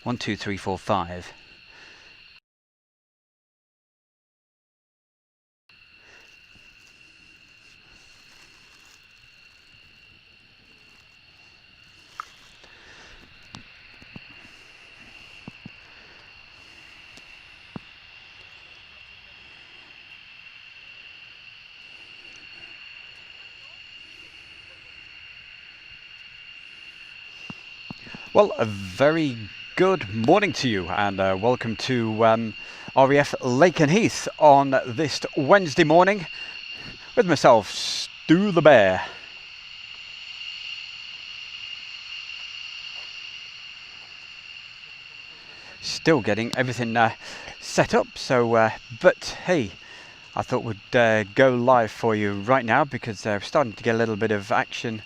1, 2, 3, 4, 5. Well, a very good morning to you, and welcome to RAF Lakenheath on this Wednesday morning with myself, Stu the Bear. Still getting everything set up, so but hey, I thought we'd go live for you right now because we're starting to get a little bit of action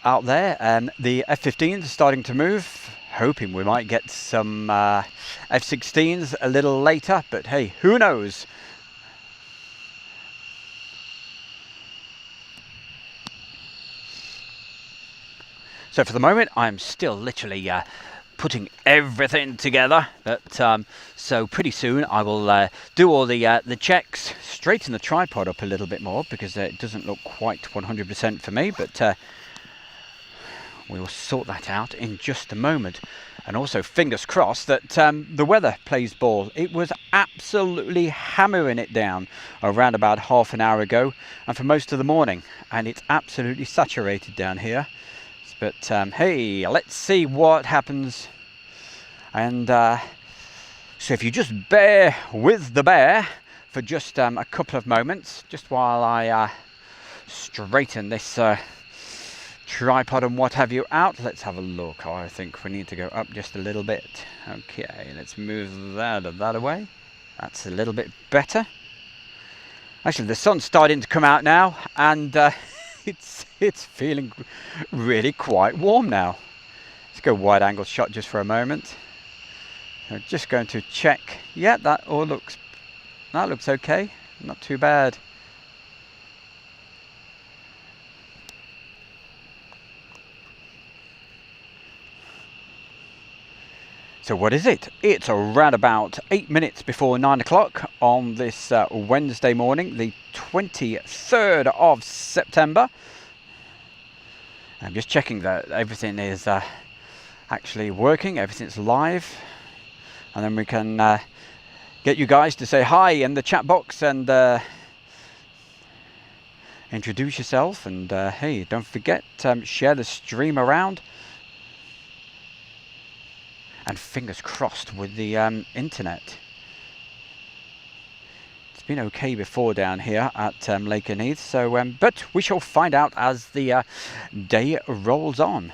out there, and the F-15s are starting to move, hoping we might get some F-16s a little later, but hey, who knows. So for the moment I'm still literally putting everything together, but so pretty soon I will do all the checks, straighten the tripod up a little bit more because it doesn't look quite 100% for me, but we will sort that out in just a moment. And also fingers crossed that the weather plays ball. It was absolutely hammering it down around about half an hour ago and for most of the morning, and it's absolutely saturated down here. But hey, let's see what happens. And so if you just bear with the bear for just a couple of moments, just while I straighten this tripod and what have you out. Let's have a look. Oh, I think we need to go up just a little bit. Okay, let's move that away. That's a little bit better. Actually, the sun's starting to come out now, and it's feeling really quite warm now. Let's go wide angle shot just for a moment. I'm just going to check. Yeah, that looks okay. Not too bad. So what is it? It's around about 8 minutes before 9 o'clock on this Wednesday morning, the 23rd of September. I'm just checking that everything is actually working, everything's live. And then we can get you guys to say hi in the chat box and introduce yourself. And hey, don't forget, share the stream around. And fingers crossed with the internet. It's been okay before down here at Lakenheath, so but we shall find out as the day rolls on.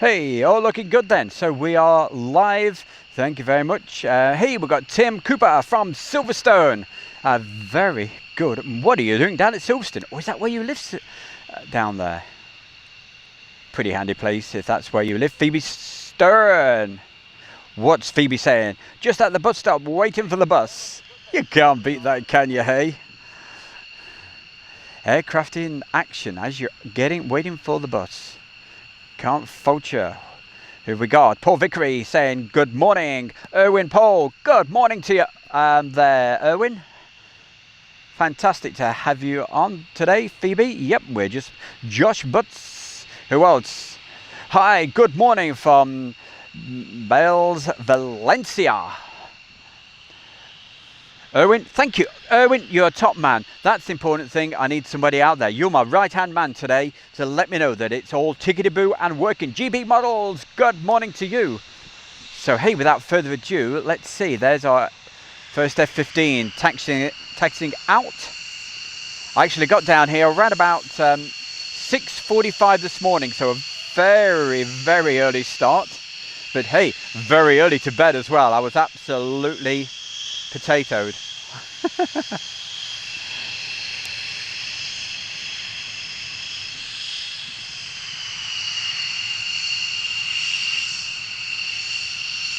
Hey, all looking good then. So we are live. Thank you very much. Hey, we've got Tim Cooper from Silverstone. Very good. What are you doing down at Silverstone? Or is that where you live down there? Pretty handy place if that's where you live. Phoebe Stern. What's Phoebe saying? Just at the bus stop waiting for the bus. You can't beat that, can you, hey? Aircraft in action as you're waiting for the bus. Can't fault you. Who we got? Paul Vickery saying good morning. Erwin Paul, good morning to you there, Erwin. Fantastic to have you on today, Phoebe. Yep, we're just Josh Butts. Who else? Hi, good morning from Bales, Valencia. Erwin, thank you. Erwin, you're a top man. That's the important thing. I need somebody out there. You're my right-hand man today to let me know that it's all tickety-boo and working. GB Models, good morning to you. So, hey, without further ado, let's see. There's our first F-15 taxiing out. I actually got down here around about 6:45 this morning, so a very, very early start. But hey, very early to bed as well. I was absolutely potatoed.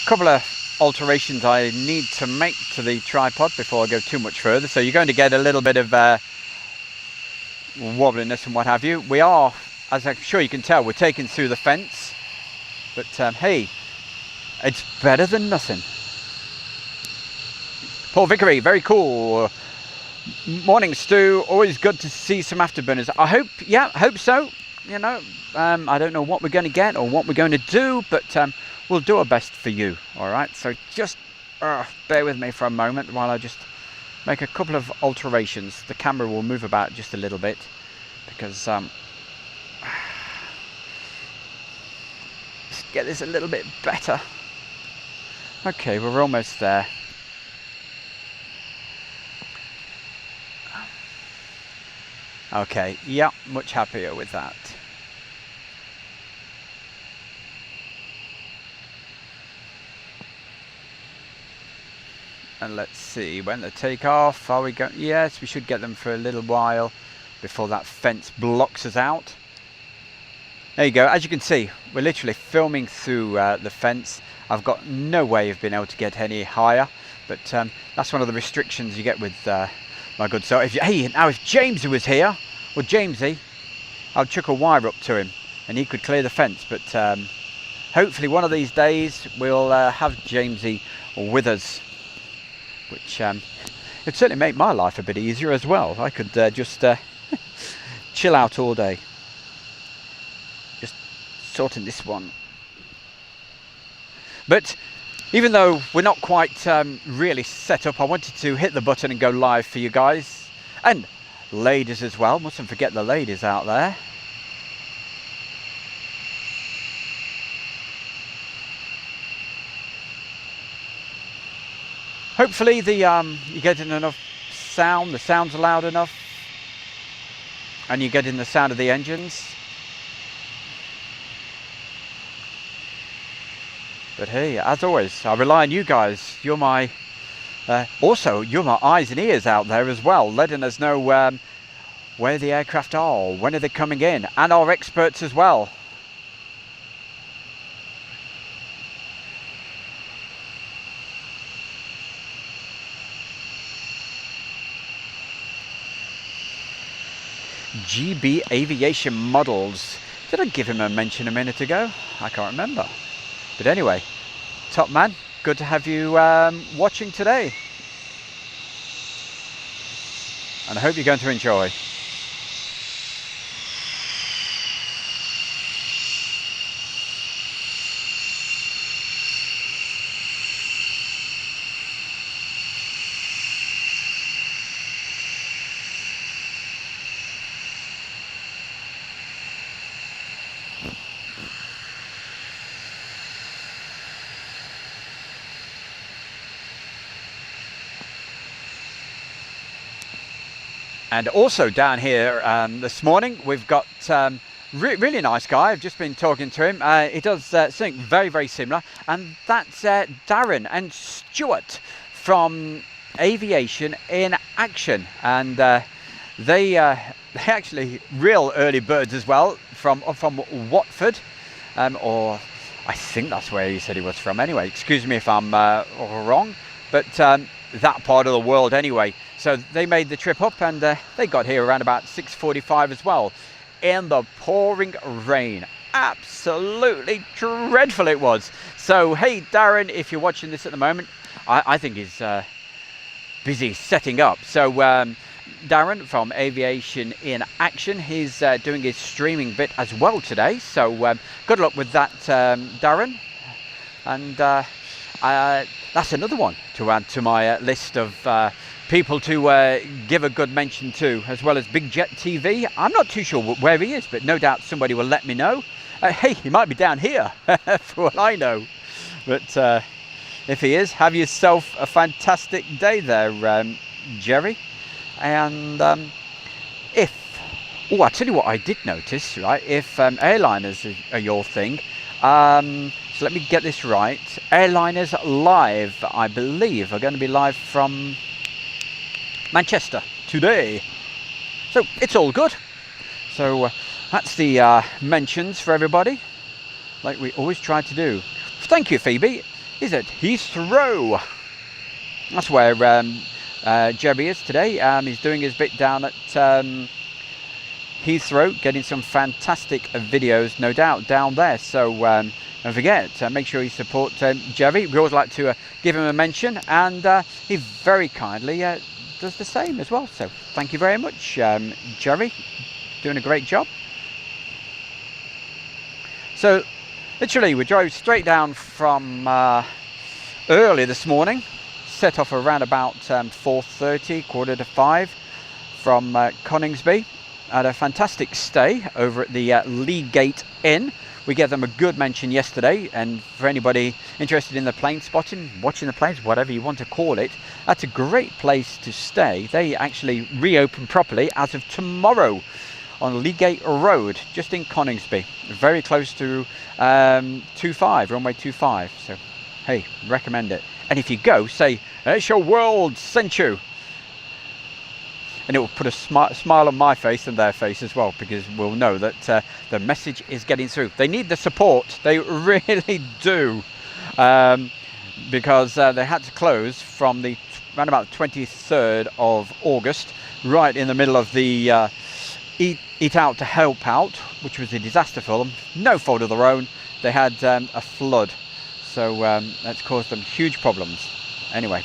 Couple of alterations I need to make to the tripod before I go too much further. So you're going to get a little bit of wobbliness and what have you. We are, as I'm sure you can tell, we're taking through the fence. But hey, it's better than nothing. Paul Vickery, very cool. Morning, Stu. Always good to see some afterburners. I hope, yeah, hope so. You know, I don't know what we're going to get or what we're going to do, but we'll do our best for you. All right. So just bear with me for a moment while I just make a couple of alterations. The camera will move about just a little bit because let's get this a little bit better. Okay, we're almost there. Okay, yeah, much happier with that. And let's see, when the takeoff, are we going? Yes, we should get them for a little while before that fence blocks us out. There you go. As you can see, we're literally filming through the fence. I've got no way of being able to get any higher, but that's one of the restrictions you get with my good. So if now if Jamesy was here, well Jamesy, I'd chuck a wire up to him and he could clear the fence. But hopefully one of these days we'll have Jamesy with us, which it'd certainly make my life a bit easier as well. I could just chill out all day, just sorting this one. But even though we're not quite really set up, I wanted to hit the button and go live for you guys. And ladies as well, mustn't forget the ladies out there. Hopefully you're getting enough sound, the sound's loud enough, and you're getting the sound of the engines. But hey, as always, I rely on you guys. You're my you're my eyes and ears out there as well, letting us know where the aircraft are, when are they coming in, and our experts as well. GB Aviation Models. Did I give him a mention a minute ago? I can't remember. But anyway, top man, good to have you watching today. And I hope you're going to enjoy. And also down here this morning, we've got really nice guy. I've just been talking to him. He does something very, very similar. And that's Darren and Stuart from Aviation in Action. And they actually real early birds as well from Watford. Or I think that's where he said he was from anyway. Excuse me if I'm wrong. But that part of the world anyway. So they made the trip up and they got here around about 6:45 as well, in the pouring rain. Absolutely dreadful it was. So hey Darren, if you're watching this at the moment, I think he's busy setting up. So Darren from Aviation in Action, he's doing his streaming bit as well today. So good luck with that, Darren. And that's another one to add to my list of people to give a good mention to, as well as Big Jet TV. I'm not too sure where he is, but no doubt somebody will let me know. Hey, he might be down here, for all I know. But if he is, have yourself a fantastic day there, Jerry. And if Oh, I tell you what I did notice, right? If airliners are your thing, so let me get this right. Airliners live, I believe, are going to be live from Manchester today. So it's all good. So that's the mentions for everybody, like we always try to do. Thank you, Phoebe. Is it Heathrow? That's where Jerry is today. He's doing his bit down at Heathrow, getting some fantastic videos, no doubt, down there. So don't forget, make sure you support Jerry. We always like to give him a mention, and he very kindly does the same as well. So thank you very much, Jerry. Doing a great job. So literally, we drove straight down from early this morning. Set off around about 4:30, 4:45 from Coningsby. Had a fantastic stay over at the Lakenheath Inn. We gave them a good mention yesterday, and for anybody interested in the plane spotting, watching the planes, whatever you want to call it, that's a great place to stay. They actually reopen properly as of tomorrow on Lakenheath Road, just in Coningsby, very close to 25, runway 25. So hey, recommend it. And if you go, say Asia World sent you, and it will put a smile on my face and their face as well, because we'll know that the message is getting through. They need the support, they really do, because they had to close from the around about 23rd of August, right in the middle of the Eat Out to Help Out, which was a disaster for them. No fault of their own. They had a flood, so that's caused them huge problems. Anyway,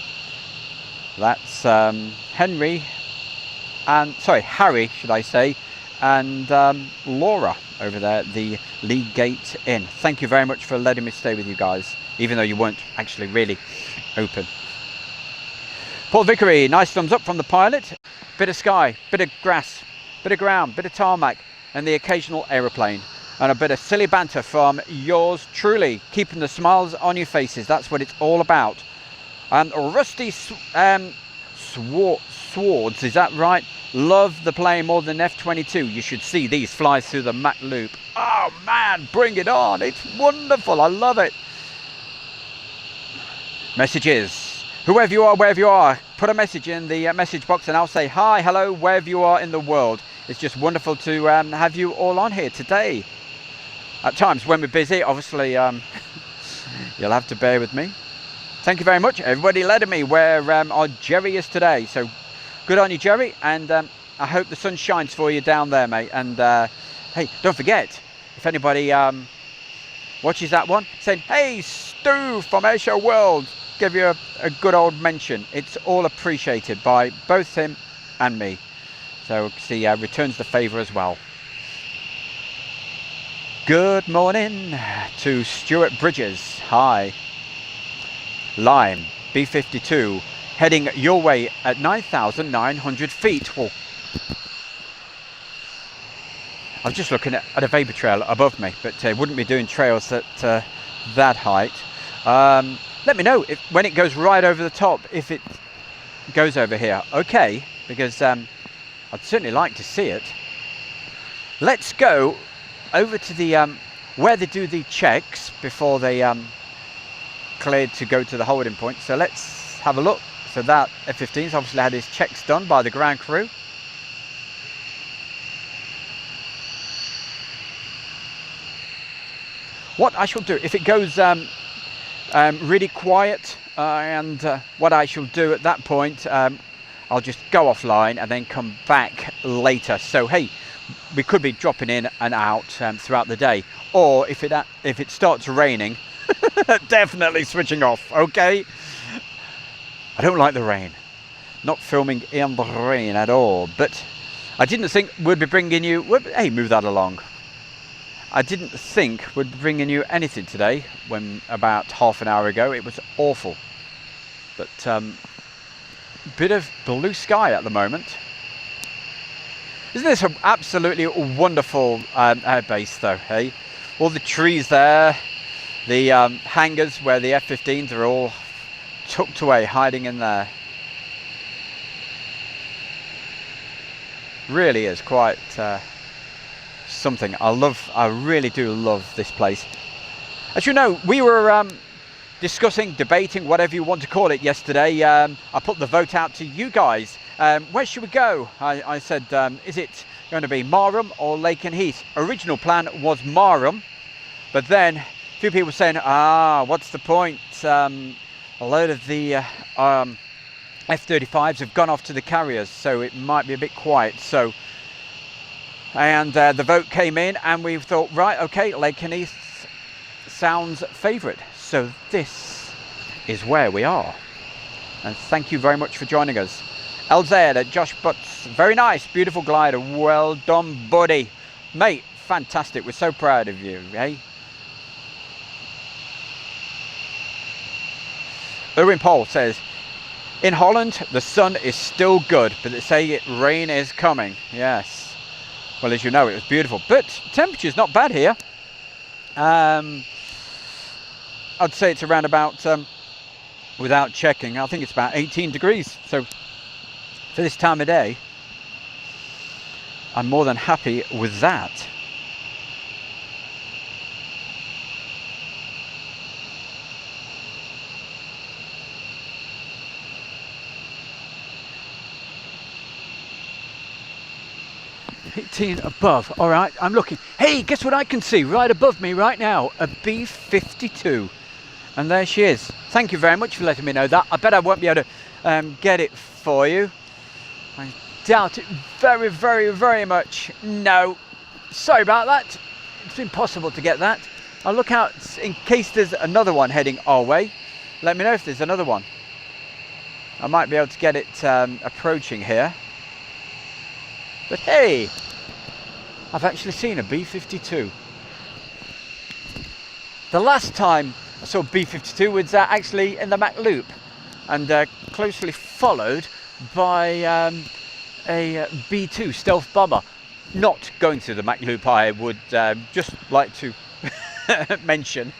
that's Harry, should I say, and Laura over there at the Lakenheath Inn. Thank you very much for letting me stay with you guys, even though you weren't actually really open. Port Vickery, nice thumbs up from the pilot. Bit of sky, bit of grass, bit of ground, bit of tarmac, and the occasional aeroplane. And a bit of silly banter from yours truly, keeping the smiles on your faces. That's what it's all about. And Rusty Swords, is that right? Love the plane more than F-22. You should see these fly through the Mach loop. Oh man, bring it on. It's wonderful. I love it. Messages. Whoever you are, wherever you are, put a message in the message box and I'll say hi, hello, wherever you are in the world. It's just wonderful to have you all on here today. At times when we're busy, obviously, you'll have to bear with me. Thank you very much, everybody letting me where our Jerry is today. So good on you, Jerry, and I hope the sun shines for you down there, mate. And hey, don't forget, if anybody watches that one, saying, hey, Stu from Asia World, give you a good old mention. It's all appreciated by both him and me. So see, returns the favour as well. Good morning to Stuart Bridges. Hi. Lime, B52, heading your way at 9,900 feet. Whoa. I was just looking at a vapor trail above me, but wouldn't be doing trails at that height. Let me know if, when it goes right over the top, if it goes over here. Okay, because I'd certainly like to see it. Let's go over to the where they do the checks before they cleared to go to the holding point. So let's have a look. So that F-15's obviously had his checks done by the ground crew. What I shall do if it goes really quiet, and what I shall do at that point, I'll just go offline and then come back later. So hey, we could be dropping in and out throughout the day, or if it starts raining, definitely switching off. Okay, I don't like the rain, not filming in the rain at all, but I didn't think we'd be bringing you, hey, move that along. I didn't think we'd be bringing you anything today, when about half an hour ago it was awful. But bit of blue sky at the moment. Isn't this an absolutely wonderful air base though, hey? All the trees there, the hangars where the F-15s are all tucked away, hiding in there. Really is quite something. I really do love this place. As you know, we were discussing, debating, whatever you want to call it yesterday. I put the vote out to you guys. Where should we go? I said, is it going to be Marham or Lakenheath? Original plan was Marham, but then a few people were saying, what's the point? A load of the F-35s have gone off to the carriers, so it might be a bit quiet. So, and the vote came in, and we thought, right, okay, Lakenheath sounds favourite. So this is where we are. And thank you very much for joining us. LZ, Josh Butts, very nice, beautiful glider. Well done, buddy. Mate, fantastic. We're so proud of you, eh? Erwin Paul says, in Holland, the sun is still good, but they say rain is coming. Yes. Well, as you know, it was beautiful. But temperature's not bad here. I'd say it's around about, without checking, I think it's about 18 degrees. So for this time of day, I'm more than happy with that. Above. All right, I'm looking. Hey, guess what I can see right above me right now? A B-52. And there she is. Thank you very much for letting me know that. I bet I won't be able to get it for you. I doubt it very, very, very much. No. Sorry about that. It's impossible to get that. I'll look out in case there's another one heading our way. Let me know if there's another one. I might be able to get it approaching here. But hey, I've actually seen a B-52. The last time I saw B-52 was actually in the Mach Loop, and closely followed by a B-2 stealth bomber. Not going through the Mach Loop, I would just like to mention.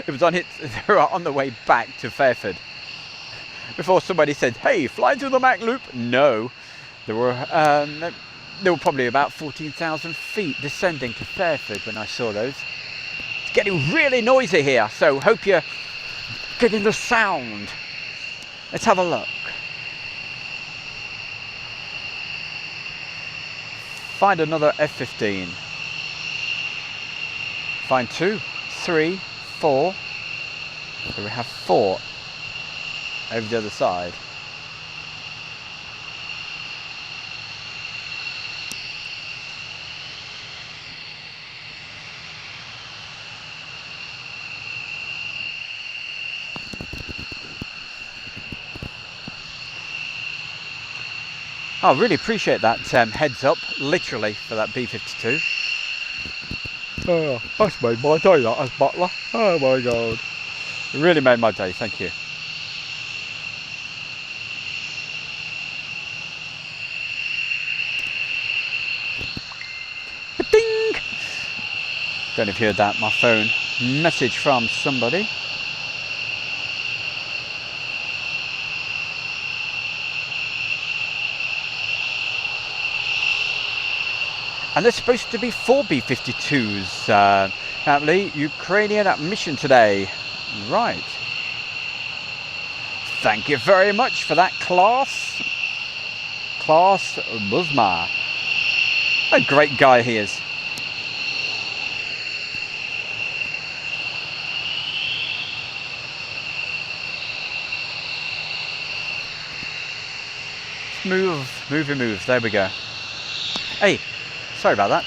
It was on the way back to Fairford. Before somebody said, hey, fly through the Mach Loop. No, there were probably about 14,000 feet descending to Fairford when I saw those. It's getting really noisy here, so hope you're getting the sound. Let's have a look. Find another F-15. Find 2, 3, 4. So we have 4 over the other side. I really appreciate that heads up, literally, for that B-52. Oh, that's made my day, that, as butler. Oh my God. It really made my day, thank you. Ding! Don't know if you heard that, my phone. Message from somebody. And there's supposed to be 4 B-52s, apparently. Ukrainian mission today. Right. Thank you very much for that, Klaus. Klaus Buzma. A great guy he is. Move. There we go. Hey. Sorry about that.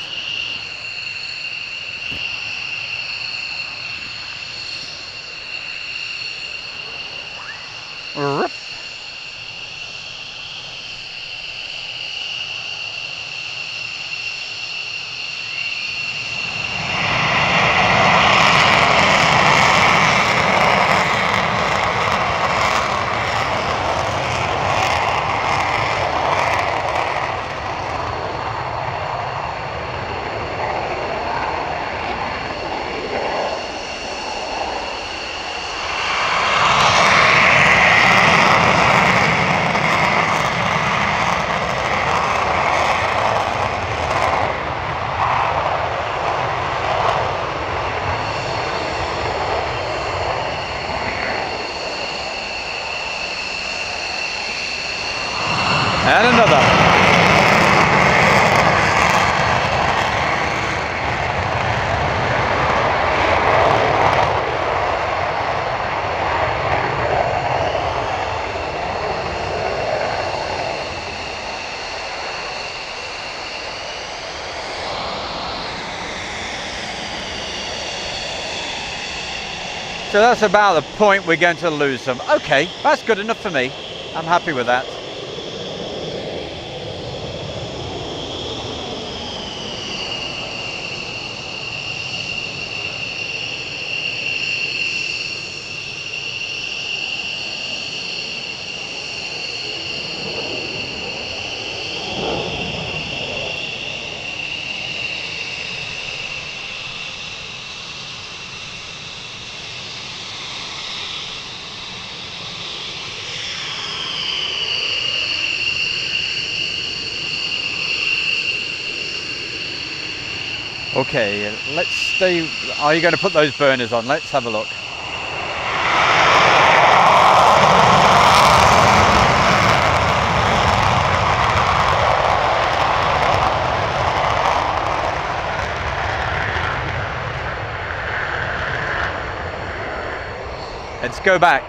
So that's about the point we're going to lose them. Okay, that's good enough for me. I'm happy with that. Okay, let's stay. Are you going to put those burners on? Let's have a look. Let's go back.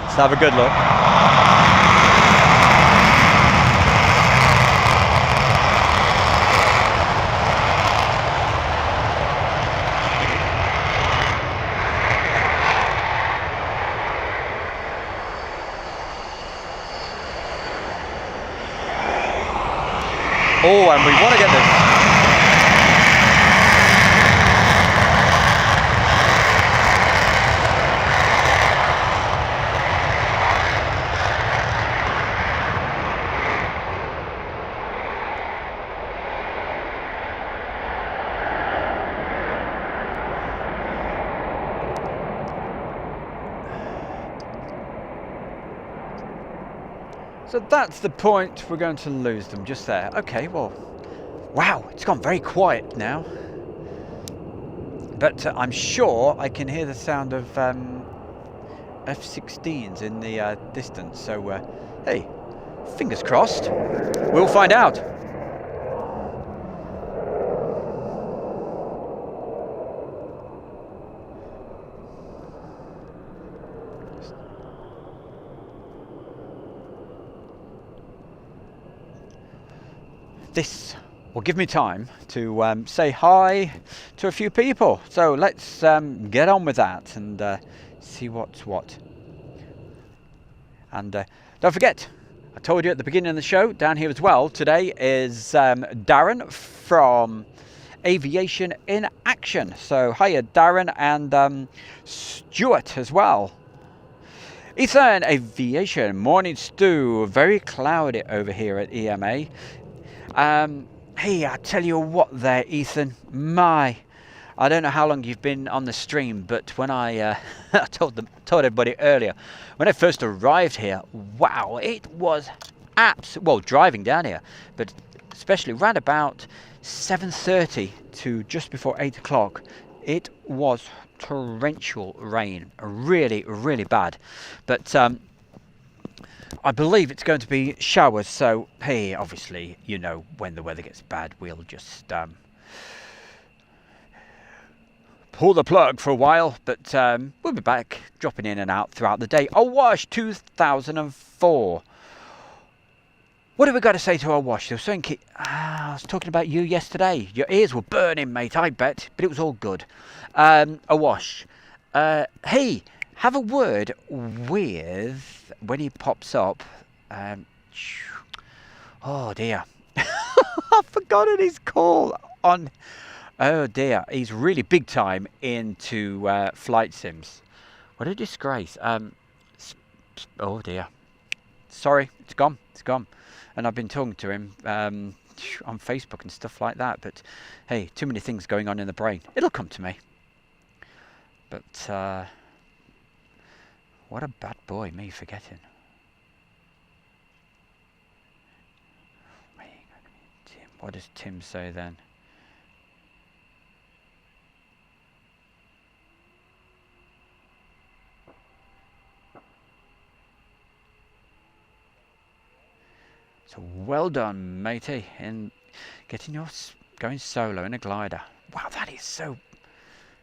Let's have a good look. Oh, and we want to get this. So that's the point, we're going to lose them just there. Okay, well, wow, it's gone very quiet now. But I'm sure I can hear the sound of F-16s in the distance. So, hey, fingers crossed. We'll find out. This will give me time to say hi to a few people. So let's get on with that and see what's what. And don't forget, I told you at the beginning of the show, down here as well, today is Darren from Aviation in Action. So hiya Darren, and Stuart as well. Ethan Aviation, morning Stu, very cloudy over here at EMA. Hey, I tell you what there, Ethan, I don't know how long you've been on the stream, but when I told everybody earlier, when I first arrived here, wow, it was well, driving down here, but especially round about 7:30 to just before 8 o'clock, it was torrential rain, really, really bad. But I believe it's going to be showers, so hey, obviously, you know, when the weather gets bad, we'll just pull the plug for a while, but we'll be back, dropping in and out throughout the day. Awash 2004. What have we got to say to Awash? There was something, I was talking about you yesterday. Your ears were burning, mate, I bet, but it was all good. Awash, hey, have a word with, when he pops up, oh dear, I've forgotten his call on, oh dear, he's really big time into flight sims. What a disgrace. Oh dear, sorry, it's gone, and I've been talking to him on Facebook and stuff like that, but hey, too many things going on in the brain. It'll come to me. But what a bad boy, me forgetting. What does Tim say then? So well done, matey, in getting your going solo in a glider. Wow, that is so.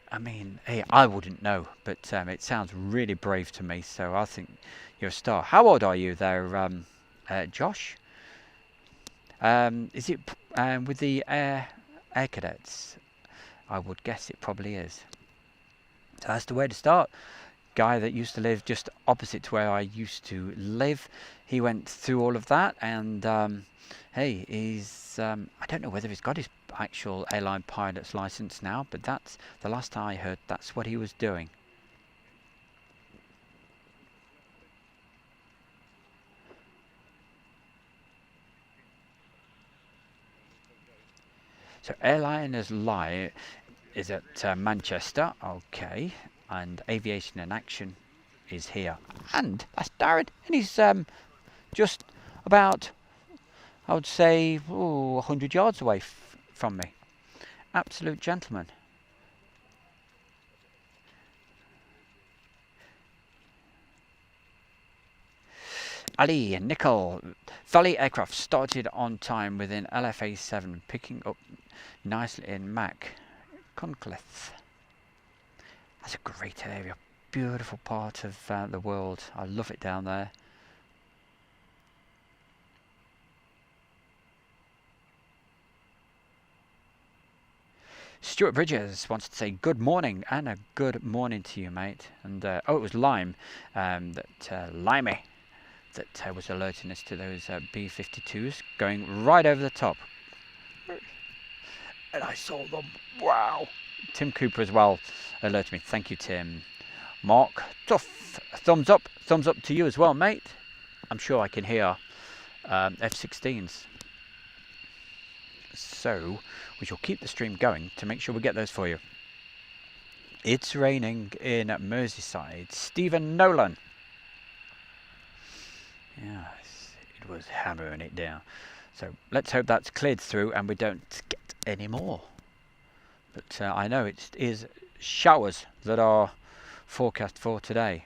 I mean, hey, I wouldn't know, but it sounds really brave to me. So I think you're a star. How old are you there, Josh? Is it with the air cadets? I would guess it probably is. So that's the way to start. Guy that used to live just opposite to where I used to live, he went through all of that, and hey, he's I don't know whether he's got his actual airline pilot's license now, but that's the last time I heard, that's what he was doing. So Airliners Live is at Manchester, okay, and Aviation in Action is here, and that's Darren, and he's just about, I would say, 100 yards away from me. Absolute gentleman. Ali and Nickel, Valley Aircraft started on time within LFA 7, picking up nicely in Mac Conclith. That's a great area, beautiful part of the world. I love it down there. Stuart Bridges wants to say good morning, and a good morning to you, mate. And oh, it was Lime, Limey, that was alerting us to those B-52s going right over the top. And I saw them. Wow. Tim Cooper as well alerted me. Thank you, Tim. Mark, tough. Thumbs up to you as well, mate. I'm sure I can hear F-16s. So we shall keep the stream going to make sure we get those for you. It's raining in Merseyside. Stephen Nolan. Yes, it was hammering it down. So let's hope that's cleared through and we don't get any more. But I know it is showers that are forecast for today.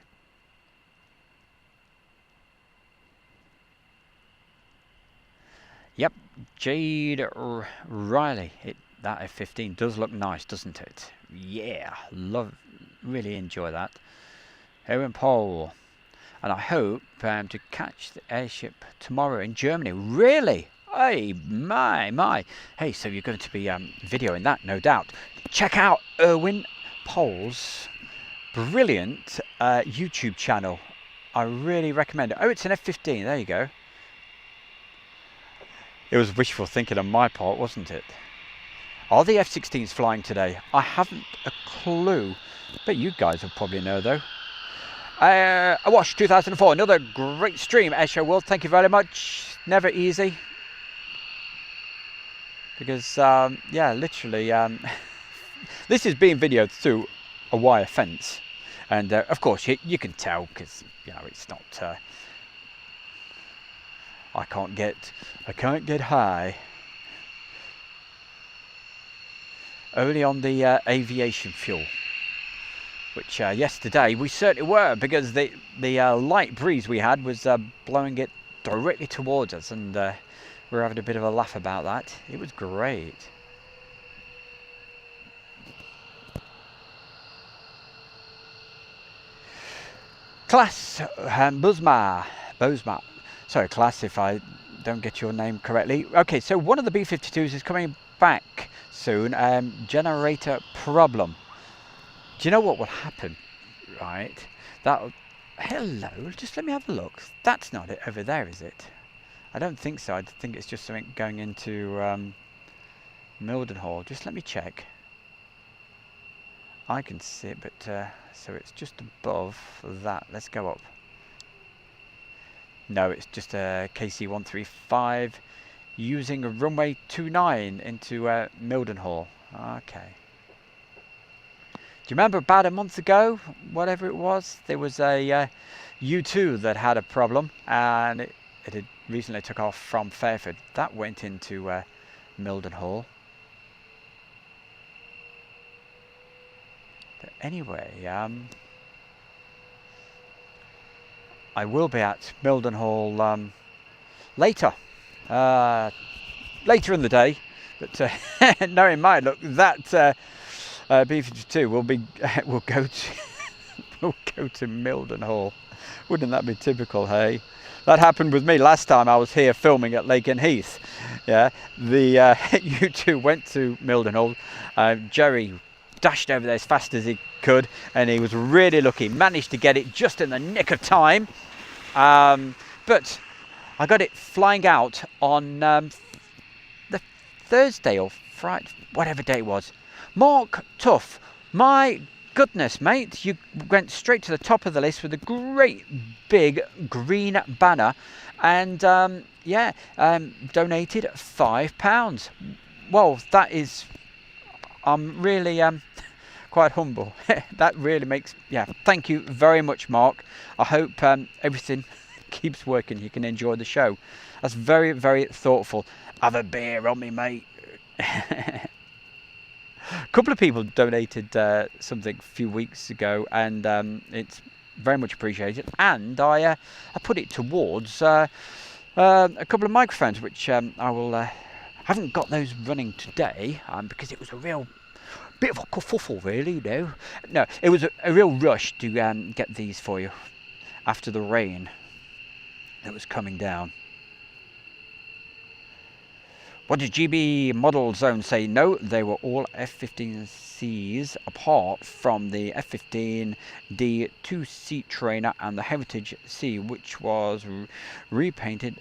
Yep, Jade Riley. That F-15 does look nice, doesn't it? Yeah, really enjoy that. Owen Paul. And I hope to catch the airship tomorrow in Germany. Really? Hey, my. Hey, so you're going to be videoing that, no doubt. Check out Erwin Pohl's brilliant YouTube channel. I really recommend it. Oh, it's an F-15. There you go. It was wishful thinking on my part, wasn't it? Are the F-16s flying today? I haven't a clue. But you guys will probably know, though. Awash 2004, another great stream, Airshow World. Thank you very much. Never easy. Because, yeah, literally, this is being videoed through a wire fence. And, of course, you can tell because, you know, it's not... I can't get high. Only on the aviation fuel. Which yesterday we certainly were, because the light breeze we had was blowing it directly towards us, and we were having a bit of a laugh about that. It was great. Class Bosma. Sorry, Class, if I don't get your name correctly. Okay, so one of the B-52s is coming back soon. Generator problem. Do you know what will happen? Right, hello, just let me have a look. That's not it over there, is it? I don't think so. I think it's just something going into Mildenhall. Just let me check. I can see it, but so it's just above that. Let's go up. No, it's just a KC-135 using a runway 29 into Mildenhall. Okay. Do you remember about a month ago, whatever it was, there was a U2 that had a problem, and it had recently took off from Fairford. That went into Mildenhall. But anyway, I will be at Mildenhall later in the day, but knowing my luck, that B-52 will go to Mildenhall. Wouldn't that be typical, hey? That happened with me last time I was here filming at Lakenheath. Yeah, you two went to Mildenhall. Jerry dashed over there as fast as he could, and he was really lucky. Managed to get it just in the nick of time. But I got it flying out on the Thursday or Friday, whatever day it was. Mark Tough, my goodness, mate, you went straight to the top of the list with a great big green banner, and donated £5. Well, that is, I'm really quite humble. That really makes, thank you very much, Mark. I hope everything keeps working, you can enjoy the show. That's very, very thoughtful. Have a beer on me, mate. A couple of people donated something a few weeks ago, and it's very much appreciated. And I put it towards a couple of microphones, which I will haven't got those running today because it was a real bit of a kerfuffle, really. No, it was a real rush to get these for you after the rain that was coming down. What did GB Model Zone say? No, they were all F-15Cs apart from the F-15D 2-seat trainer and the Heritage C, which was repainted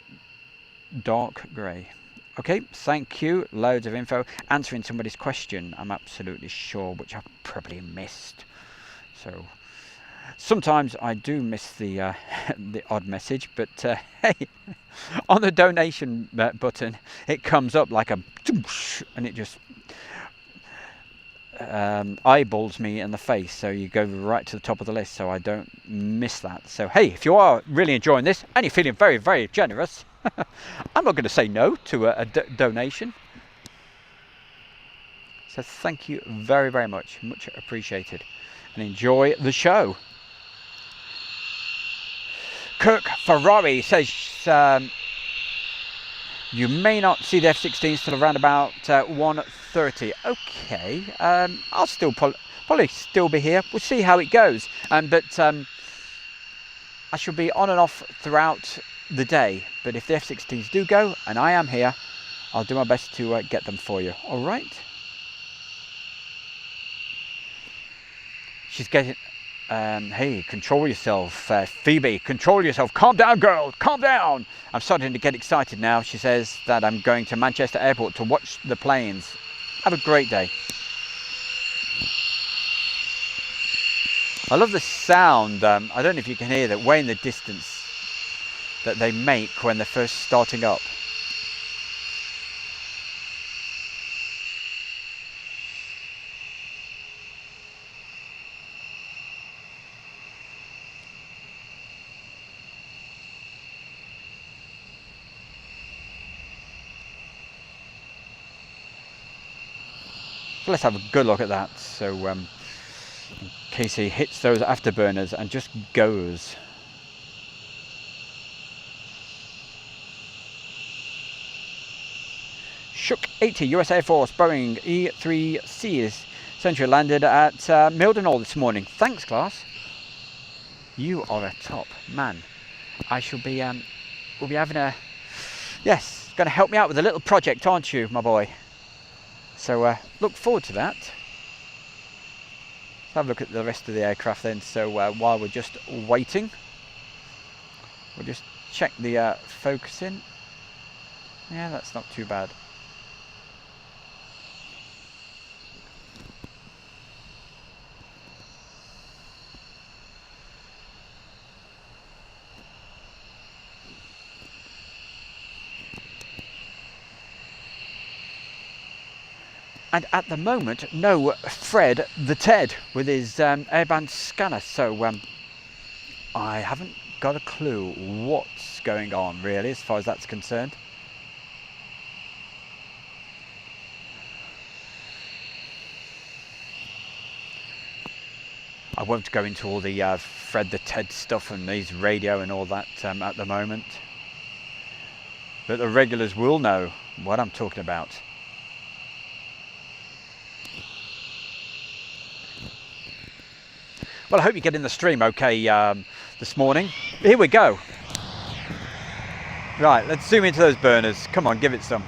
dark grey. Okay, thank you. Loads of info. Answering somebody's question, I'm absolutely sure, which I probably missed. So sometimes I do miss the odd message, but hey, on the donation button, it comes up like a and it just eyeballs me in the face. So you go right to the top of the list, so I don't miss that. So hey, if you are really enjoying this and you're feeling very, very generous, I'm not going to say no to a donation. So thank you very, very much. Much appreciated. And enjoy the show. Kirk Ferrari says you may not see the F-16s till around about 1:30. Okay, I'll still probably still be here. We'll see how it goes. But I shall be on and off throughout the day. But if the F-16s do go, and I am here, I'll do my best to get them for you. All right. She's getting. Hey, control yourself, Phoebe, control yourself. Calm down, girl, calm down. I'm starting to get excited now. She says that I'm going to Manchester Airport to watch the planes. Have a great day. I love the sound. I don't know if you can hear that way in the distance that they make when they're first starting up. So let's have a good look at that. So in case he hits those afterburners and just goes. Shook 80 US Air Force Boeing E-3C Century landed at Mildenhall this morning. Thanks, class. You are a top man. I shall be we'll be having a going to help me out with a little project, aren't you, my boy? So look forward to that. Let's have a look at the rest of the aircraft then. So while we're just waiting, we'll just check the focusing. Yeah, that's not too bad. And at the moment, no Fred the Ted with his airband scanner. So I haven't got a clue what's going on really as far as that's concerned. I won't go into all the Fred the Ted stuff and his radio and all that at the moment. But the regulars will know what I'm talking about. Well, I hope you get in the stream okay this morning. Here we go. Right, let's zoom into those burners. Come on, give it some.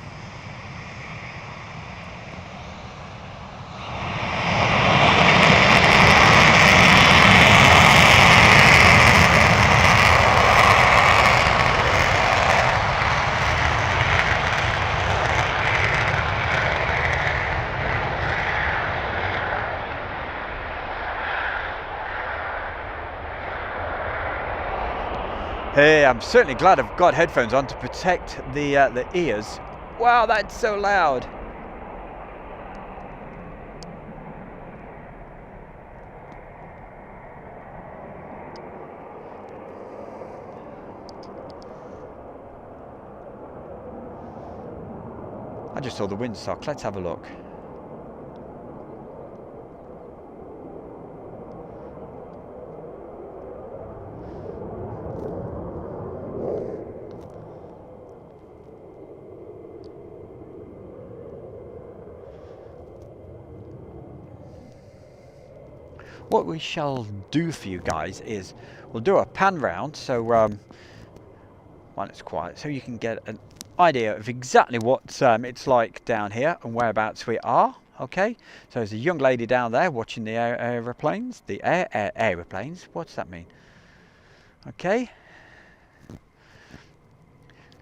Hey, I'm certainly glad I've got headphones on to protect the ears. Wow, that's so loud. I just saw the windsock. Let's have a look. What we shall do for you guys is we'll do a pan round, so when it's quiet, so you can get an idea of exactly what it's like down here and whereabouts we are. Okay, so there's a young lady down there watching the aeroplanes. The aeroplanes. What's that mean? Okay.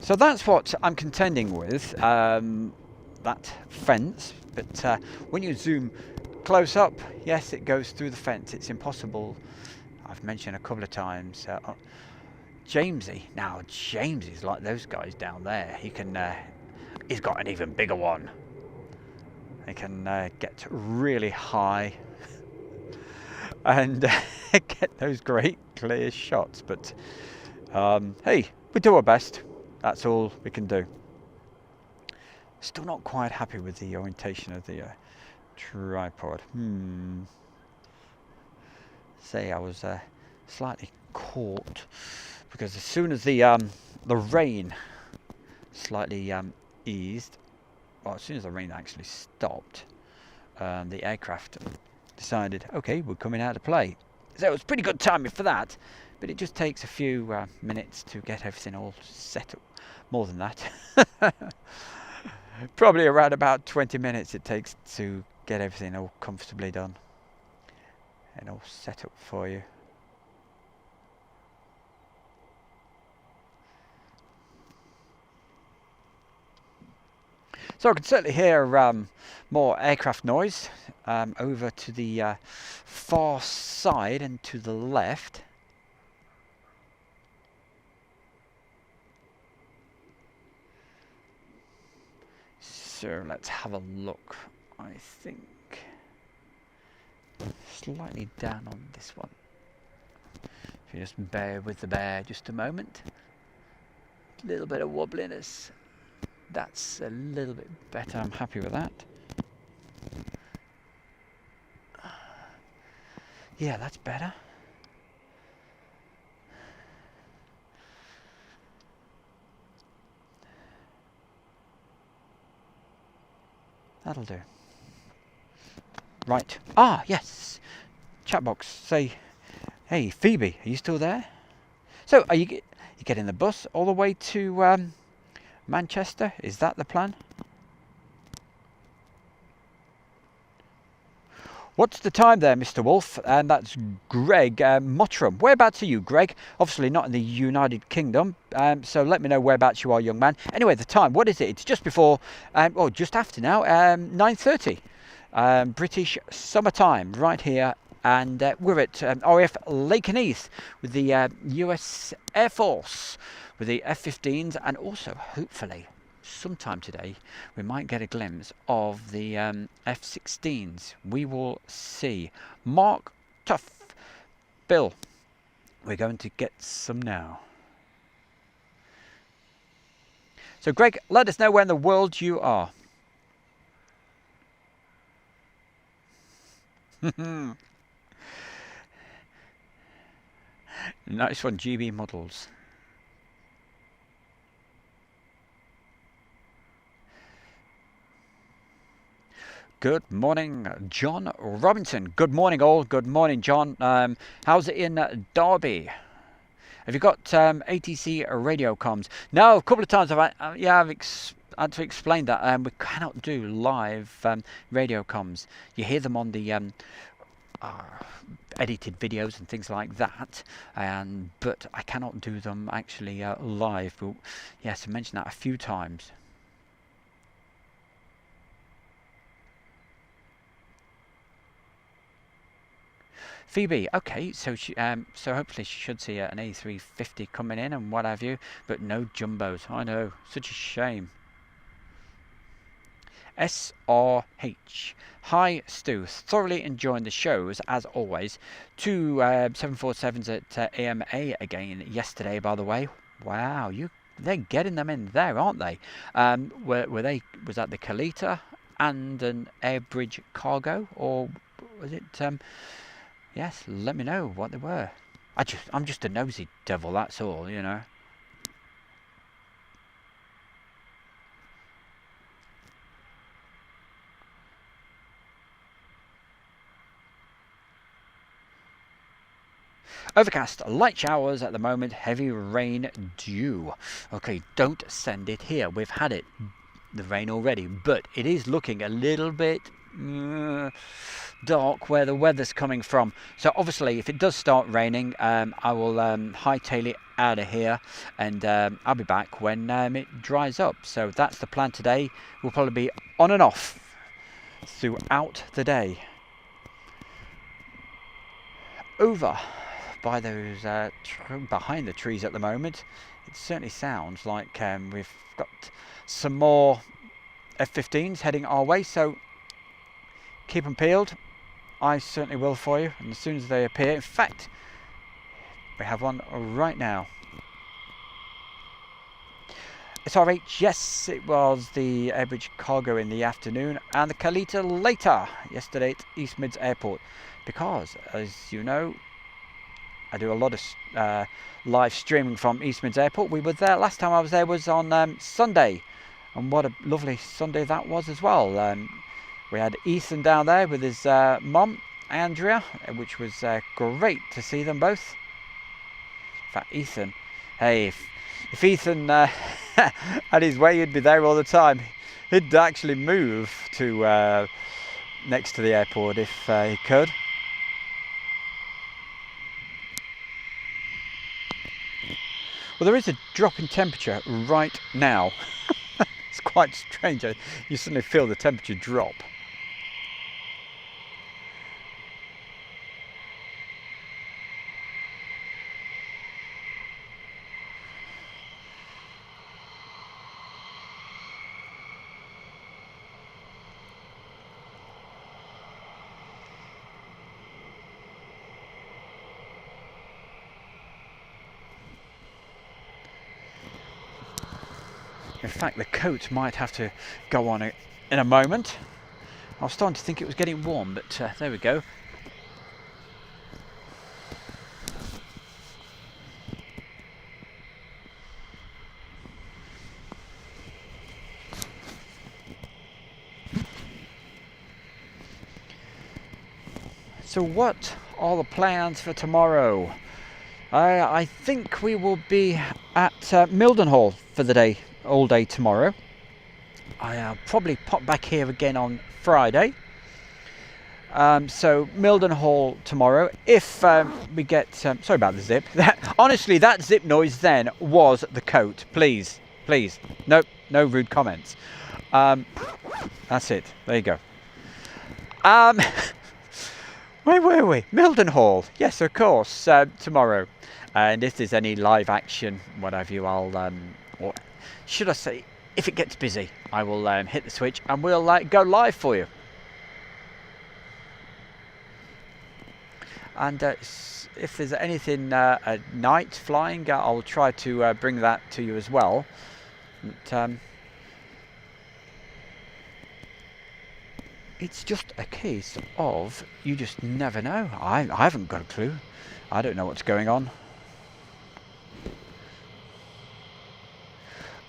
So that's what I'm contending with, that fence. But when you zoom close up, yes, it goes through the fence. It's impossible. I've mentioned a couple of times. Jamesy. Now, Jamesy's like those guys down there. He can. He's got an even bigger one. He can get really high and get those great clear shots. But hey, we do our best. That's all we can do. Still not quite happy with the orientation of the tripod. Say I was slightly caught because as soon as the rain slightly eased, well, as soon as the rain actually stopped, the aircraft decided, okay, we're coming out to play. So it was pretty good timing for that, but it just takes a few minutes to get everything all set up. More than that. Probably around about 20 minutes it takes to get everything all comfortably done and all set up for you. So I can certainly hear more aircraft noise over to the far side and to the left. So let's have a look. I think slightly down on this one. If you just bear with the bear just a moment. A little bit of wobbliness. That's a little bit better. I'm happy with that. Yeah, that's better. That'll do. Right. Ah, yes. Chat box. Say, hey, Phoebe, are you still there? So, are you getting the bus all the way to Manchester? Is that the plan? What's the time there, Mr. Wolf? And that's Greg Mottram. Whereabouts are you, Greg? Obviously not in the United Kingdom. So let me know whereabouts you are, young man. Anyway, the time, what is it? It's just before, or just after now, 9:30. British summertime, right here. And we're at RAF Lakenheath with the US Air Force, with the F-15s, and also, hopefully, sometime today we might get a glimpse of the F-16s. We will see. Mark Tough Bill, we're going to get some now. So Greg, let us know where in the world you are. Nice one, GB Models. Good morning, John Robinson. Good morning, all. Good morning, John. How's it in Derby? Have you got ATC radio comms? No, a couple of times I've had to explain that we cannot do live radio comms. You hear them on the edited videos and things like that, but I cannot do them actually live. But yes, I mentioned that a few times. Phoebe, okay, so she, so hopefully she should see an A350 coming in and what have you, but no jumbos. I know, such a shame. SRH. Hi Stu, thoroughly enjoying the shows as always. Two 747s at AMA again yesterday, by the way. Wow, they're getting them in there, aren't they? Was that the Kalita and an Airbridge cargo, or was it? Yes, let me know what they were. I'm just a nosy devil, that's all, you know. Overcast, light showers at the moment, heavy rain due. Okay, don't send it here. We've had it, the rain already, but it is looking a little bit dark where the weather's coming from. So obviously, if it does start raining, I will hightail it out of here, and I'll be back when it dries up. So that's the plan today. We'll probably be on and off throughout the day. Over by those behind the trees at the moment, it certainly sounds like we've got some more F-15s heading our way, so keep them peeled. I certainly will for you, and as soon as they appear, in fact we have one right now. SRH, yes, it was the Airbridge cargo in the afternoon, and the Kalita later yesterday at East Mids Airport, because as you know, I do a lot of live streaming from East Mids Airport. We were there, last time I was there was on Sunday, and what a lovely Sunday that was as well. We had Ethan down there with his mum, Andrea, which was great to see them both. In fact, Ethan, hey, if Ethan had his way, he'd be there all the time. He'd actually move to next to the airport if he could. Well, there is a drop in temperature right now. It's quite strange. You suddenly feel the temperature drop. In fact, the coat might have to go on in a moment. I was starting to think it was getting warm, but there we go. So what are the plans for tomorrow? I think we will be at Mildenhall for the day, all day tomorrow. I'll probably pop back here again on Friday. So Mildenhall tomorrow. If we get, sorry about the zip. Honestly, that zip noise then was the coat. Please, no rude comments. That's it. There you go. Where were we? Mildenhall. Yes, of course. Tomorrow. And if there's any live action, what have you, I'll, or should I say, if it gets busy, I will hit the switch and we'll go live for you. And if there's anything at night flying, I'll try to bring that to you as well. But, it's just a case of you just never know. I haven't got a clue. I don't know what's going on.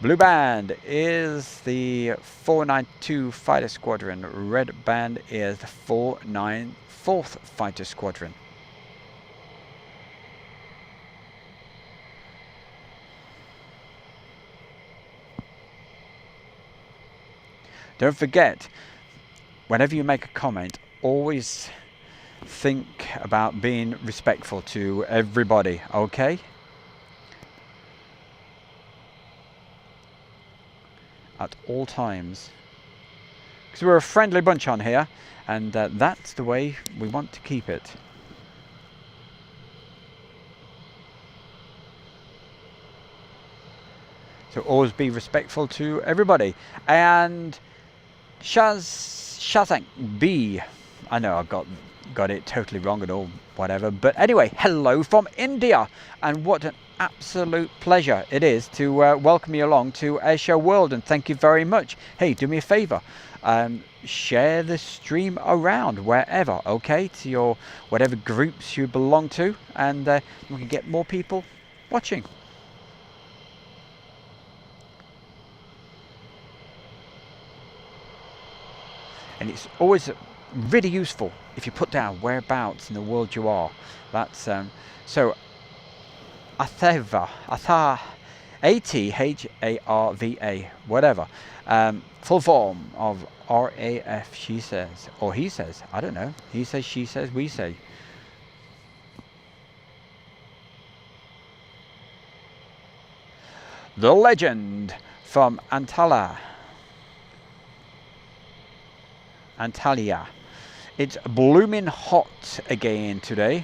Blue band is the 492 Fighter Squadron. Red band is the 494th Fighter Squadron. Don't forget, whenever you make a comment, always think about being respectful to everybody, okay? At all times. Because we're a friendly bunch on here, and that's the way we want to keep it. So always be respectful to everybody. And Shazank B. I know I got it totally wrong and all whatever. But anyway, hello from India. And what an absolute pleasure it is to welcome you along to Airshow World. And thank you very much. Hey, do me a favour. Share the stream around wherever, okay? To your whatever groups you belong to. And we can get more people watching. And it's always really useful if you put down whereabouts in the world you are. That's so Atharva, A-T-H-A-R-V-A, whatever. Full form of RAF, she says, or he says, I don't know. He says, she says, we say. The legend from Antalya. It's blooming hot again today.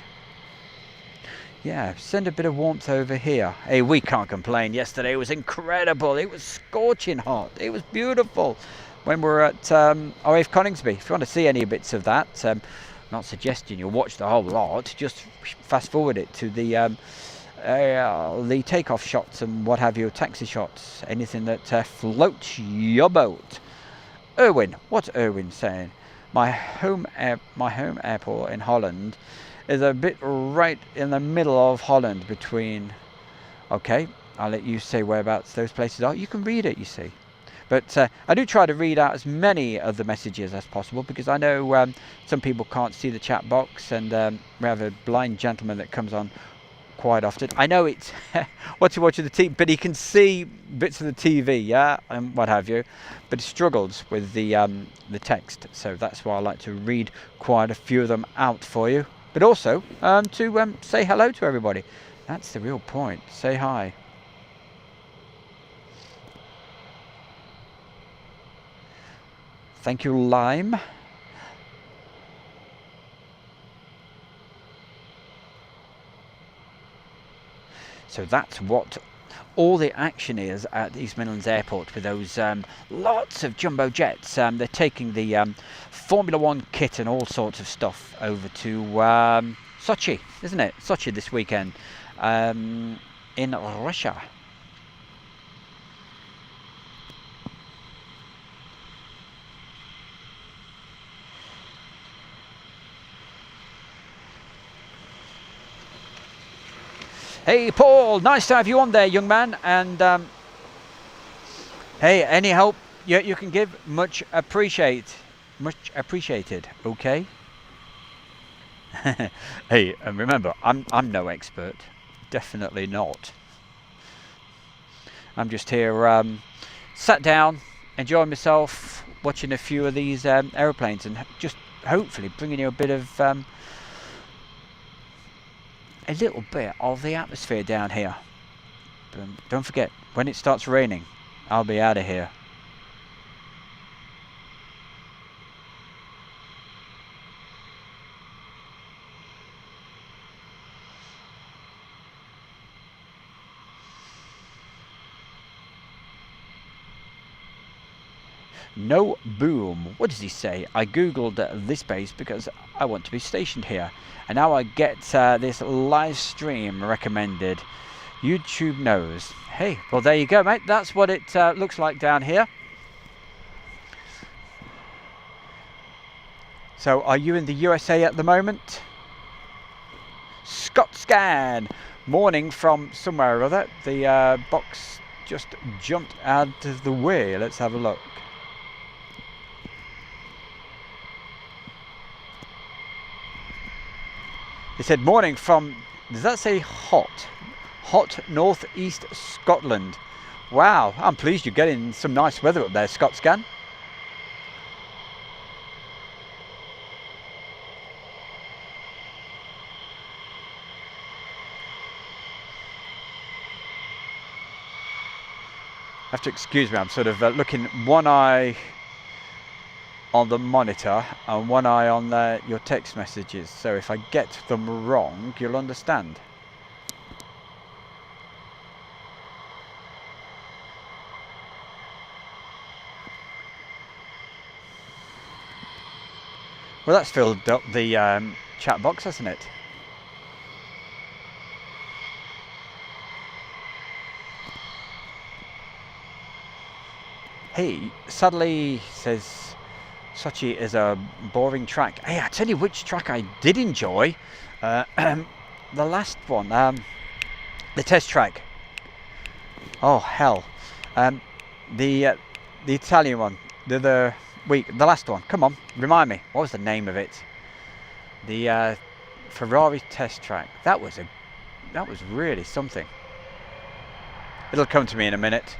Yeah, send a bit of warmth over here. Hey, we can't complain. Yesterday was incredible. It was scorching hot. It was beautiful when we were at RAF Coningsby. If you want to see any bits of that, not suggesting you watch the whole lot, just fast forward it to the takeoff shots and what have you, taxi shots, anything that floats your boat. Erwin, what's Erwin saying? My home airport in Holland is a bit right in the middle of Holland between... Okay, I'll let you say whereabouts those places are. You can read it, you see. But I do try to read out as many of the messages as possible, because I know some people can't see the chat box, and we have a blind gentleman that comes on quite often. I know it's watching the TV, but he can see bits of the TV, yeah, and what have you, but he struggles with the text, so that's why I like to read quite a few of them out for you, but also to say hello to everybody. That's the real point. Say hi. Thank you, Lime. So that's what all the action is at East Midlands Airport with those lots of jumbo jets. They're taking the Formula 1 kit and all sorts of stuff over to Sochi, isn't it? Sochi this weekend in Russia. Hey Paul, nice to have you on there, young man. And hey, any help you can give, much appreciated. Okay. Hey, and remember, I'm no expert, definitely not. I'm just here, sat down, enjoying myself, watching a few of these aeroplanes, and just hopefully bringing you a bit of. A little bit of the atmosphere down here. But don't forget, when it starts raining, I'll be out of here. No boom. What does he say? I googled this base because I want to be stationed here, and now I get this live stream recommended. YouTube knows. Hey, well there you go, mate. That's what it looks like down here. So are you in the USA at the moment? Scott Scan. Morning from somewhere or other. The box just jumped out of the way. Let's have a look. It said morning from, does that say hot? Hot northeast Scotland. Wow, I'm pleased you're getting some nice weather up there, Scott Scan. Have to excuse me, I'm sort of looking one eye on the monitor and one eye on your text messages, so if I get them wrong you'll understand. Well, that's filled up the chat box, hasn't it? Hey, sadly, says Sochi is a boring track. Hey, I tell you which track I did enjoy. The last one, the test track. Oh hell, the Italian one, the last one. Come on, remind me. What was the name of it? The Ferrari test track. That was really something. It'll come to me in a minute.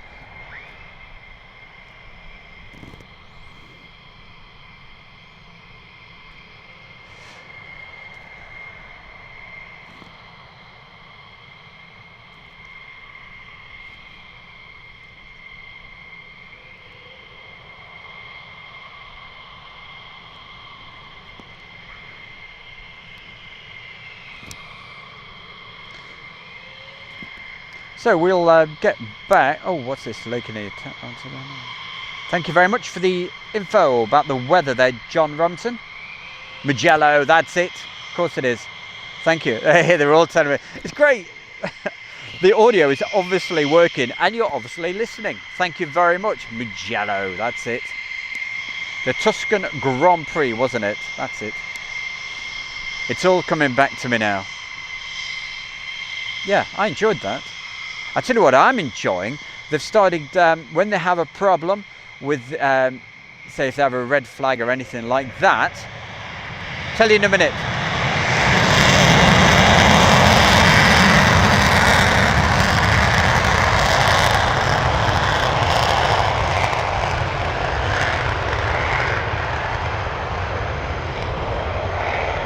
So we'll get back. Oh, what's this? Lakenheath. Thank you very much for the info about the weather there, John Rumton. Magello, that's it. Of course it is. Thank you. They're all telling me. It's great. The audio is obviously working and you're obviously listening. Thank you very much. Magello, that's it. The Tuscan Grand Prix, wasn't it? That's it. It's all coming back to me now. Yeah, I enjoyed that. I tell you what I'm enjoying, they've started, when they have a problem with, say if they have a red flag or anything like that, tell you in a minute.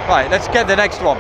Right, let's get the next one.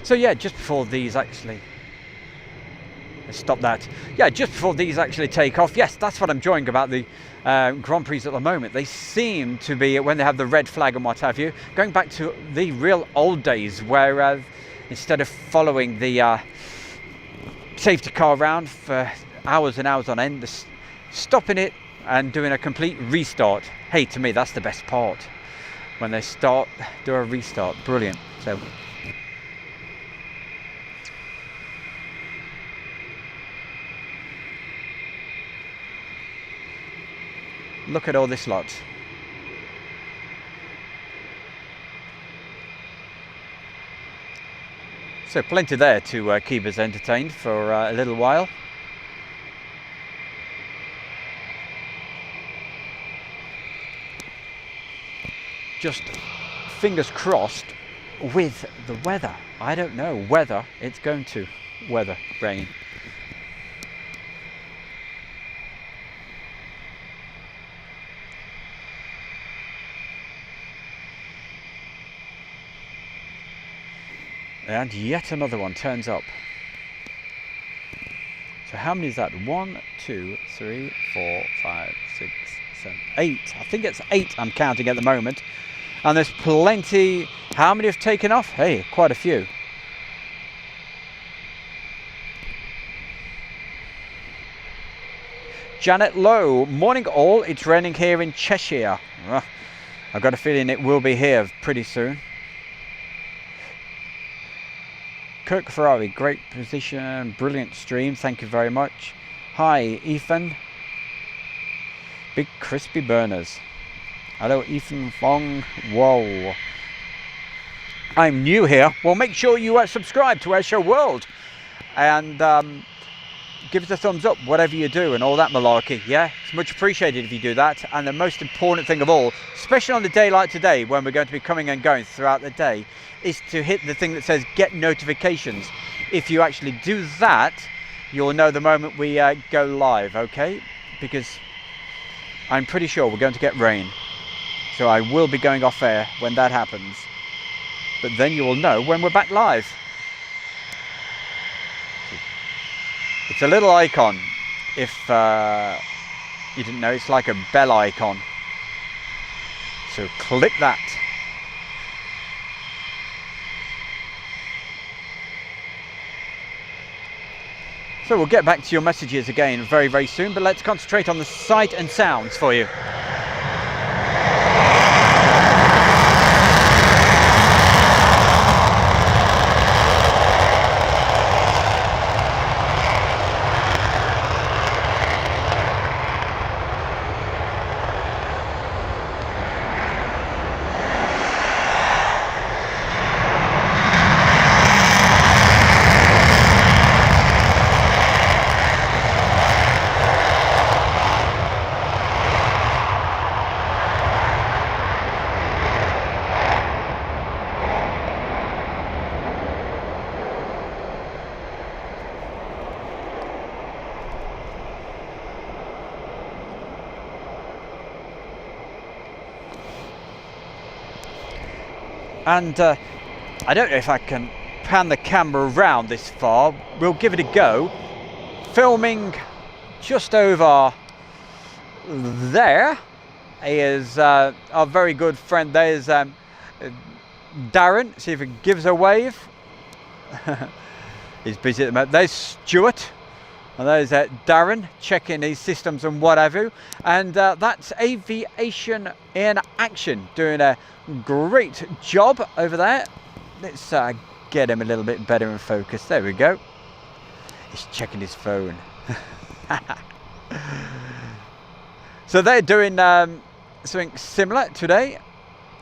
So yeah, just before these actually, let's stop that. Yeah, just before these actually take off. Yes, that's what I'm enjoying about the Grand Prix at the moment. They seem to be, when they have the red flag and what have you, going back to the real old days where instead of following the safety car around for hours and hours on end, stopping it and doing a complete restart. Hey, to me, that's the best part. When they do a restart. Brilliant. So. Look at all this lot. So plenty there to keep us entertained for a little while. Just fingers crossed with the weather. I don't know whether it's going to rain. And yet another one turns up. So how many is that? 1, 2, 3, 4, 5, 6, 7, 8. I think it's 8 I'm counting at the moment. And there's plenty. How many have taken off? Hey, quite a few. Janet Lowe, morning all. It's raining here in Cheshire. I've got a feeling it will be here pretty soon. Kirk Ferrari, great position, brilliant stream, thank you very much. Hi, Ethan. Big crispy burners. Hello, Ethan Fong. Whoa. I'm new here. Well, make sure you subscribe to our show World. And give us a thumbs up, whatever you do, and all that malarkey, yeah? It's much appreciated if you do that. And the most important thing of all, especially on a day like today, when we're going to be coming and going throughout the day, is to hit the thing that says get notifications. If you actually do that, you'll know the moment we go live, okay? Because I'm pretty sure we're going to get rain. So I will be going off air when that happens. But then you will know when we're back live. It's a little icon. If you didn't know, it's like a bell icon. So click that. So we'll get back to your messages again very, very soon, but let's concentrate on the sight and sounds for you. And I don't know if I can pan the camera around this far. We'll give it a go. Filming just over there is our very good friend. There's Darren. See if he gives a wave. He's busy at the moment. There's Stuart. And there's Darren checking his systems and what have you. And that's Aviation in Action doing a great job over there. Let's get him a little bit better in focus. There we go. He's checking his phone. So they're doing something similar today.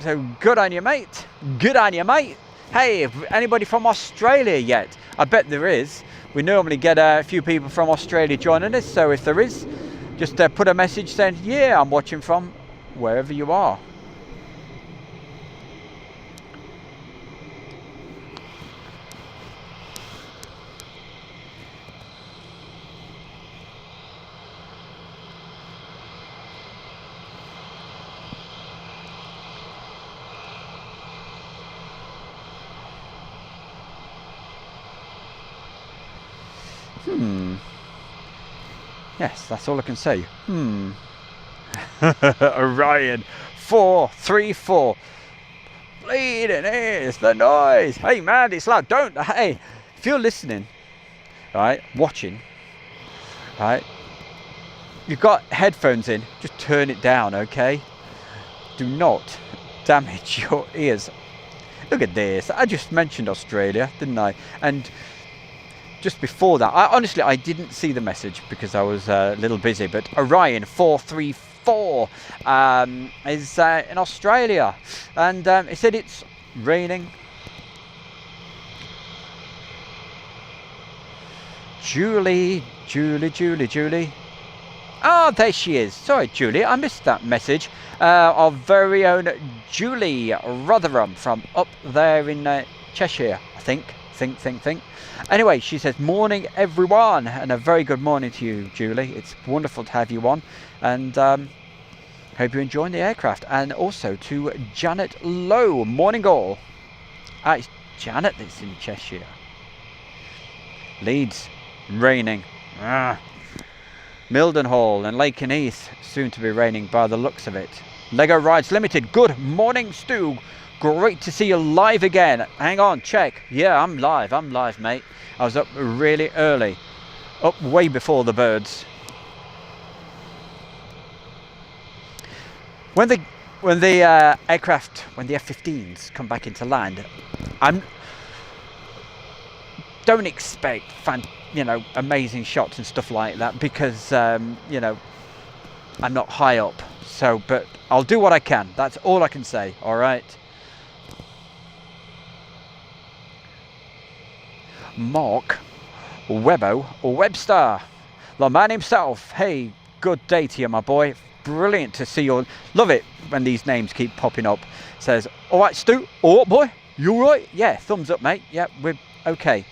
So good on you, mate. Good on you, mate. Hey, anybody from Australia yet? I bet there is. We normally get a few people from Australia joining us, so if there is, just put a message saying, yeah, I'm watching from wherever you are. Yes, that's all I can say. Orion 434. Bleeding ears, the noise. Hey man, it's loud. Don't. Hey, if you're listening, right, watching, right, you've got headphones in, just turn it down, okay? Do not damage your ears. Look at this. I just mentioned Australia, didn't I? And just before that, honestly, I didn't see the message because I was a little busy, but Orion 434 is in Australia, and it said it's raining. Julie. Oh, there she is. Sorry, Julie, I missed that message. Our very own Julie Rotherham from up there in Cheshire, I think. Anyway, she says, morning everyone, and a very good morning to you, Julie. It's wonderful to have you on, and hope you're enjoying the aircraft. And also to Janet Lowe, morning all. Janet that's in Cheshire. Leeds, raining. Mildenhall and Lakenheath, soon to be raining by the looks of it. Lego Rides Limited, good morning, Stu. Great to see you live again. Hang on, check. Yeah, I'm live, mate. I was up really early, up way before the birds. When the aircraft, when the F-15s come back into land, don't expect amazing shots and stuff like that, because I'm not high up. So, but I'll do what I can. That's all I can say. All right. Mark Webbo Webster, the man himself. Hey, good day to you, my boy. Brilliant to see you. Love it when these names keep popping up. Says, all right, Stu. All right, boy. You all right? Yeah, thumbs up, mate. Yeah, we're okay.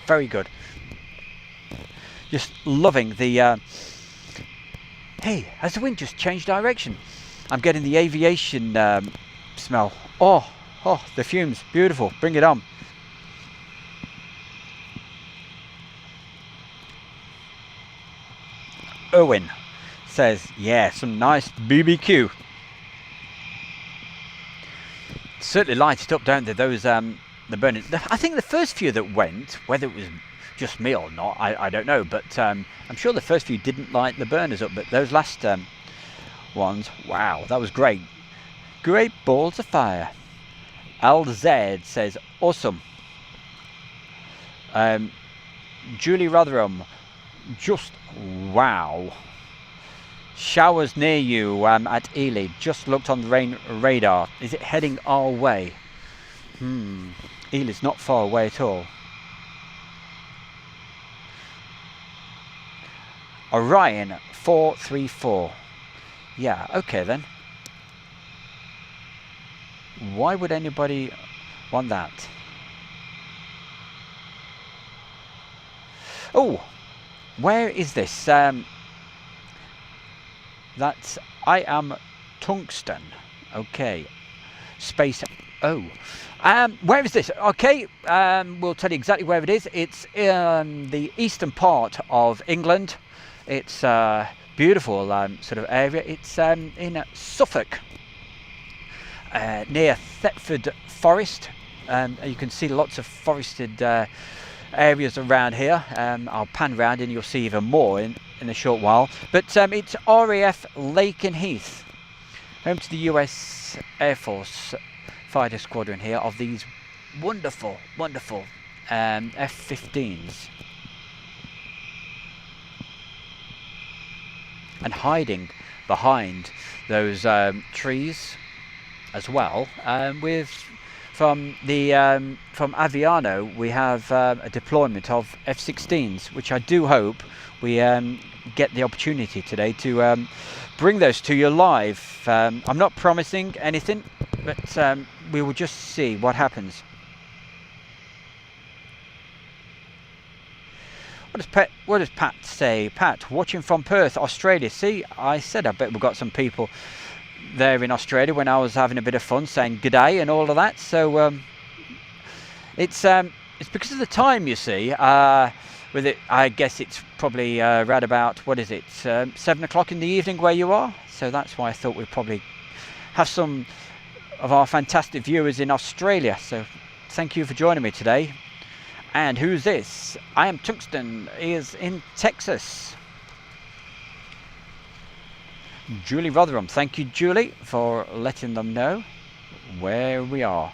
Very good. Just loving the... Hey, has the wind just changed direction? I'm getting the aviation smell. Oh, the fumes. Beautiful. Bring it on. Owen says, yeah, some nice BBQ. Certainly light it up, don't they? Those the burning. I think the first few that went, whether it was just me or not, I don't know, but I'm sure the first few didn't light the burners up, but those last ones, wow, that was great. Great balls of fire. LZ says, awesome. Julie Rotherham, just wow. Showers near you at Ely. Just looked on the rain radar. Is it heading our way? Ely's not far away at all. Orion 434. Yeah, okay then. Why would anybody want that? Oh, where is this? That's I am tungsten. Okay. Space. Oh. Where is this? Okay. We'll tell you exactly where it is. It's in the eastern part of England. It's a beautiful sort of area. It's in Suffolk, near Thetford Forest. You can see lots of forested areas around here. I'll pan round and you'll see even more in a short while. But it's RAF Lakenheath, home to the US Air Force fighter squadron here of these wonderful F-15s. And hiding behind those trees as well, from Aviano we have a deployment of F-16s, which I do hope we get the opportunity today to bring those to you live. I'm not promising anything, but we will just see what happens. What does Pat say? Pat, watching from Perth, Australia. See, I said I bet we've got some people there in Australia when I was having a bit of fun saying good day and all of that. So it's because of the time, you see. With it, I guess it's probably right about, what is it, 7 o'clock in the evening where you are. So that's why I thought we'd probably have some of our fantastic viewers in Australia. So thank you for joining me today. And who's this? I am Tungsten, is in Texas. Julie Rotherham. Thank you, Julie, for letting them know where we are.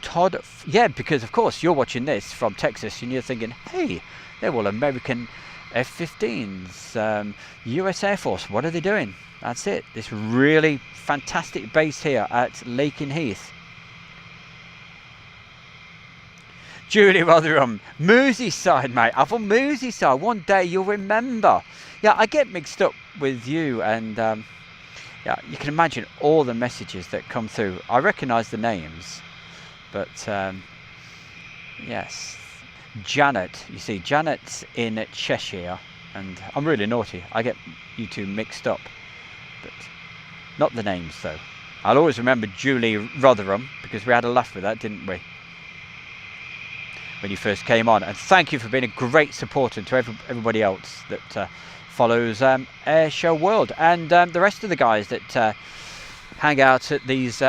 Todd, yeah, because of course you're watching this from Texas and you're thinking, hey, they're all American F-15s, US Air Force, what are they doing? That's it, this really fantastic base here at Lakenheath. Julie Rotherham, Merseyside, mate. I'm from Merseyside. One day you'll remember. Yeah, I get mixed up with you, and yeah, you can imagine all the messages that come through. I recognise the names, but yes, Janet. You see, Janet's in Cheshire, and I'm really naughty. I get you two mixed up, but not the names though. I'll always remember Julie Rotherham, because we had a laugh with that, didn't we? When you first came on. And thank you for being a great supporter to everybody else that follows Air Show World. And the rest of the guys that hang out at these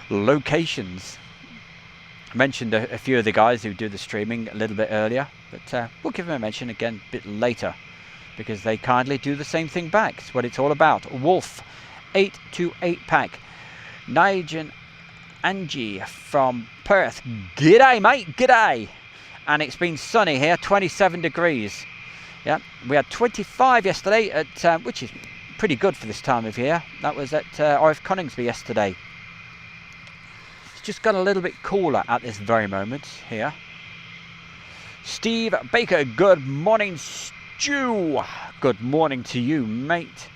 locations. I mentioned a few of the guys who do the streaming a little bit earlier, but we'll give them a mention again a bit later, because they kindly do the same thing back. It's what it's all about. Wolf 828 pack. Nigel Angie from Perth. G'day, mate. G'day. And it's been sunny here, 27 degrees. Yeah, we had 25 yesterday, at which is pretty good for this time of year. That was at RAF Coningsby yesterday. It's just got a little bit cooler at this very moment here. Steve Baker, good morning, Stu. Good morning to you, mate.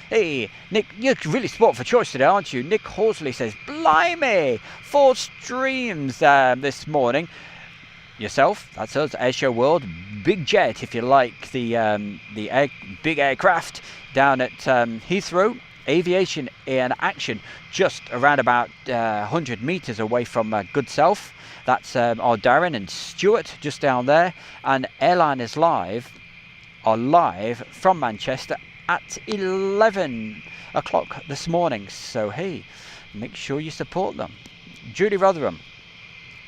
Hey, Nick, you're really sport for choice today, aren't you? Nick Horsley says, blimey, 4 streams this morning. Yourself, that's us, Air Show World. Big Jet, if you like the big aircraft down at Heathrow. Aviation in action, just around about 100 metres away from Good Self. That's our Darren and Stuart just down there. And Airliners Live are live from Manchester at 11 o'clock this morning. So hey, make sure you support them. Judy Rotherham.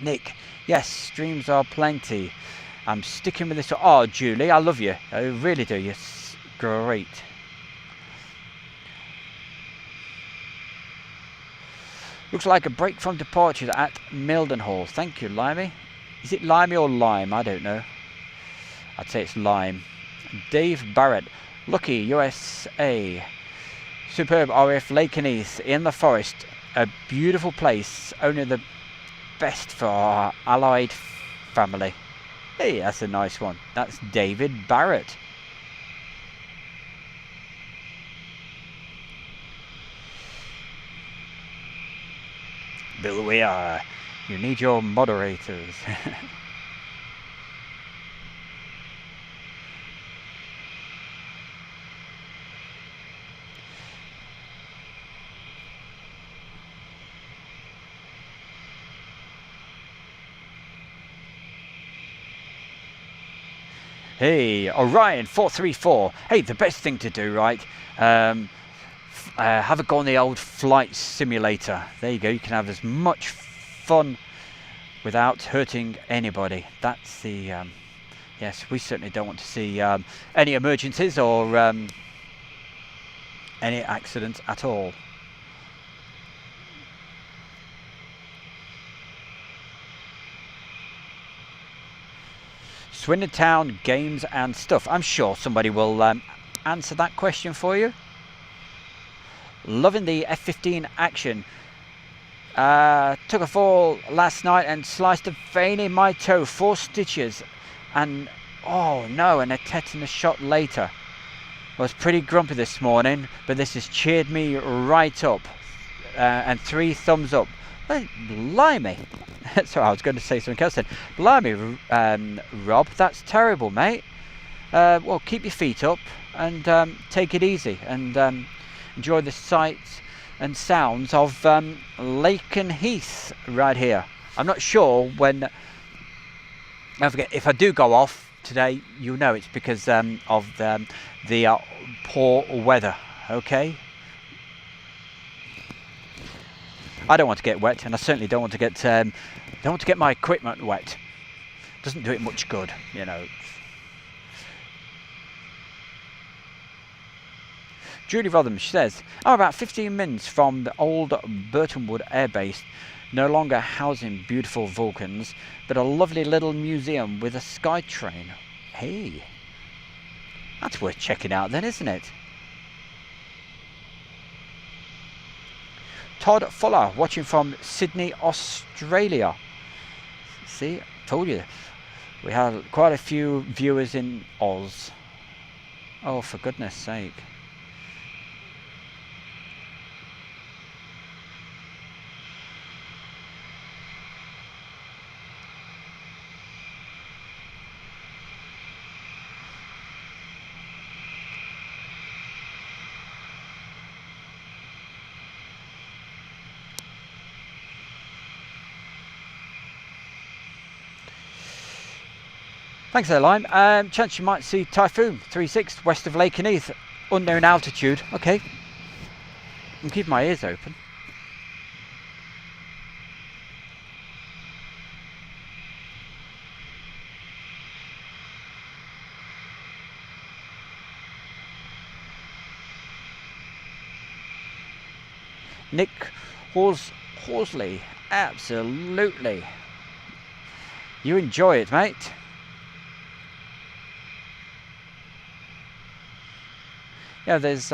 Nick, yes, streams are plenty. I'm sticking with this. Oh, Julie, I love you. I really do. You're great. Looks like a break from departures at Mildenhall. Thank you, Limey. Is it Limey or Lime? I don't know. I'd say it's Lime. Dave Barrett. Lucky, USA. Superb RAF Lakenheath in the forest. A beautiful place. Only the best for our allied family. Hey, that's a nice one. That's David Barrett. Bill, we are. You need your moderators. Hey, Orion 434. Hey, the best thing to do, right? Have a go on the old flight simulator. There you go. You can have as much fun without hurting anybody. That's the yes. We certainly don't want to see any emergencies or any accidents at all. Swindon Town games and stuff. I'm sure somebody will answer that question for you. Loving the F-15 action. Took a fall last night and sliced a vein in my toe. 4 stitches. And oh no, and a tetanus shot later. I was pretty grumpy this morning, but this has cheered me right up. And 3 thumbs up. Blimey. Sorry, I was going to say something else then. Blimey, Rob, that's terrible, mate. Well, keep your feet up and take it easy and enjoy the sights and sounds of Lakenheath right here. I'm not sure when. Don't forget, if I do go off today, you'll know it's because of the poor weather. Okay. I don't want to get wet, and I certainly don't want to get my equipment wet. Doesn't do it much good, you know. Judy Rotherham, she says, about 15 minutes from the old Burtonwood Air Base, no longer housing beautiful Vulcans, but a lovely little museum with a sky train. Hey, that's worth checking out then, isn't it? Todd Fuller, watching from Sydney, Australia. See, I told you. We had quite a few viewers in Oz. Oh, for goodness sake. Thanks there, Lime. Chance you might see Typhoon 36 west of Lakenheath. Unknown altitude. Okay. I'm keeping my ears open. Nick Horsley, absolutely. You enjoy it, mate. Yeah, there's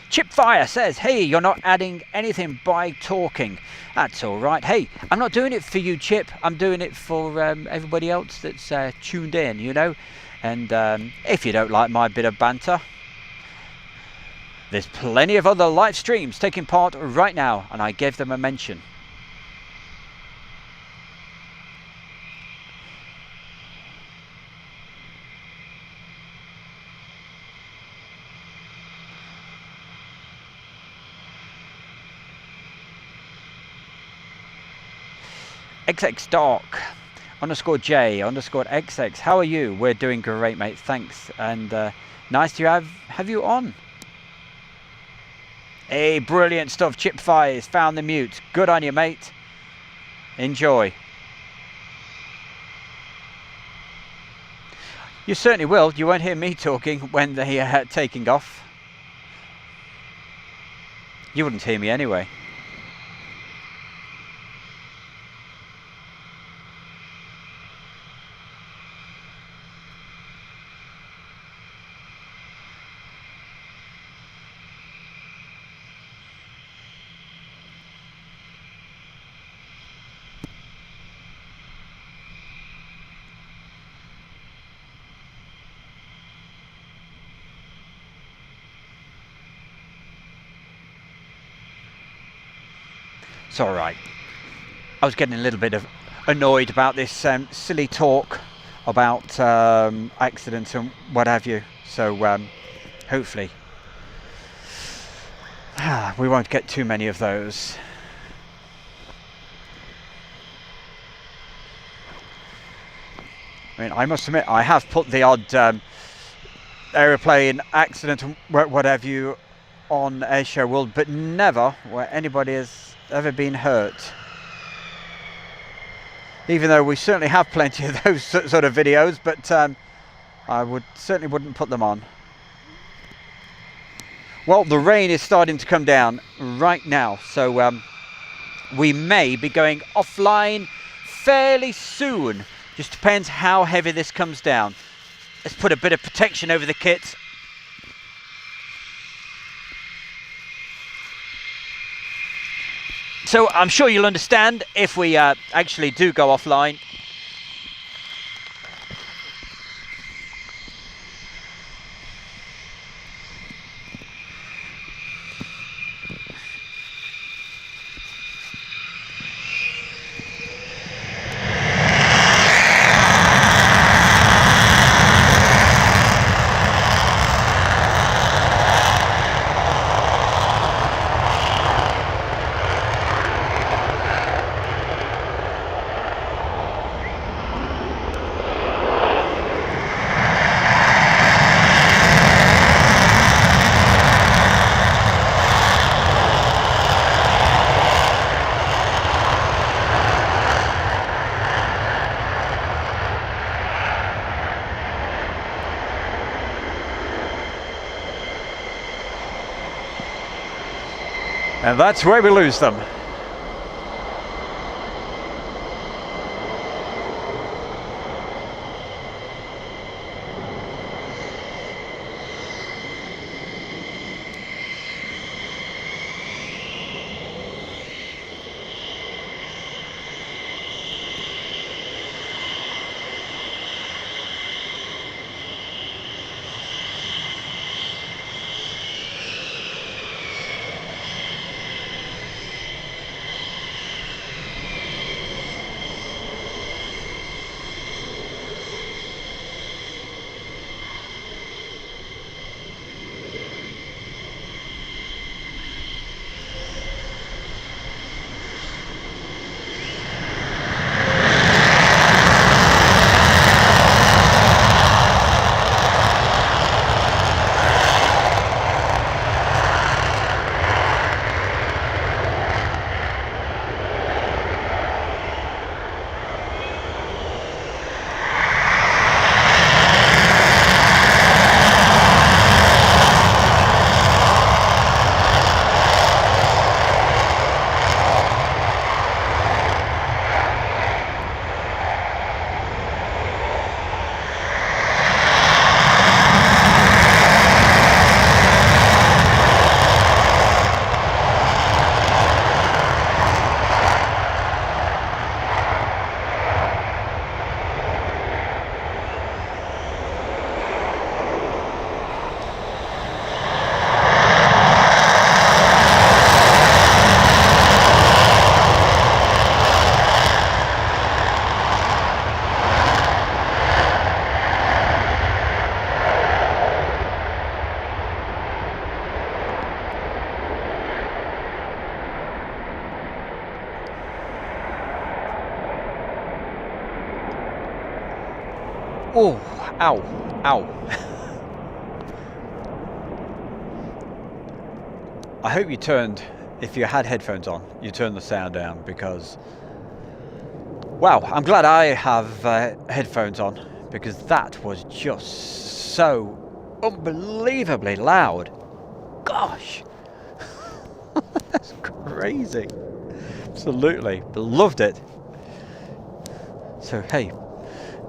Chipfire says, hey, you're not adding anything by talking. That's all right. Hey, I'm not doing it for you, Chip. I'm doing it for everybody else that's tuned in, you know. And if you don't like my bit of banter, there's plenty of other live streams taking part right now, and I gave them a mention. XX Dark _ J _ XX. How are you? We're doing great, mate. Thanks, and nice to have you on. Hey, brilliant stuff. Chip Fires found the mute. Good on you, mate. Enjoy. You certainly will. You won't hear me talking when they're taking off. You wouldn't hear me anyway. It's all right. I was getting a little bit annoyed about this silly talk about accidents and what have you. So hopefully we won't get too many of those. I mean, I must admit, I have put the odd aeroplane accident and what have you on Airshow World, but never where anybody has ever been hurt. Even though we certainly have plenty of those sort of videos, but I certainly wouldn't put them on. Well, the rain is starting to come down right now, so we may be going offline fairly soon. Just depends how heavy this comes down. Let's put a bit of protection over the kit. So I'm sure you'll understand if we actually do go offline. And that's where we lose them. Oh, ow, ow. I hope you turned, if you had headphones on, you turned the sound down, because, wow, I'm glad I have headphones on, because that was just so unbelievably loud. Gosh, that's crazy. Absolutely, loved it. So hey,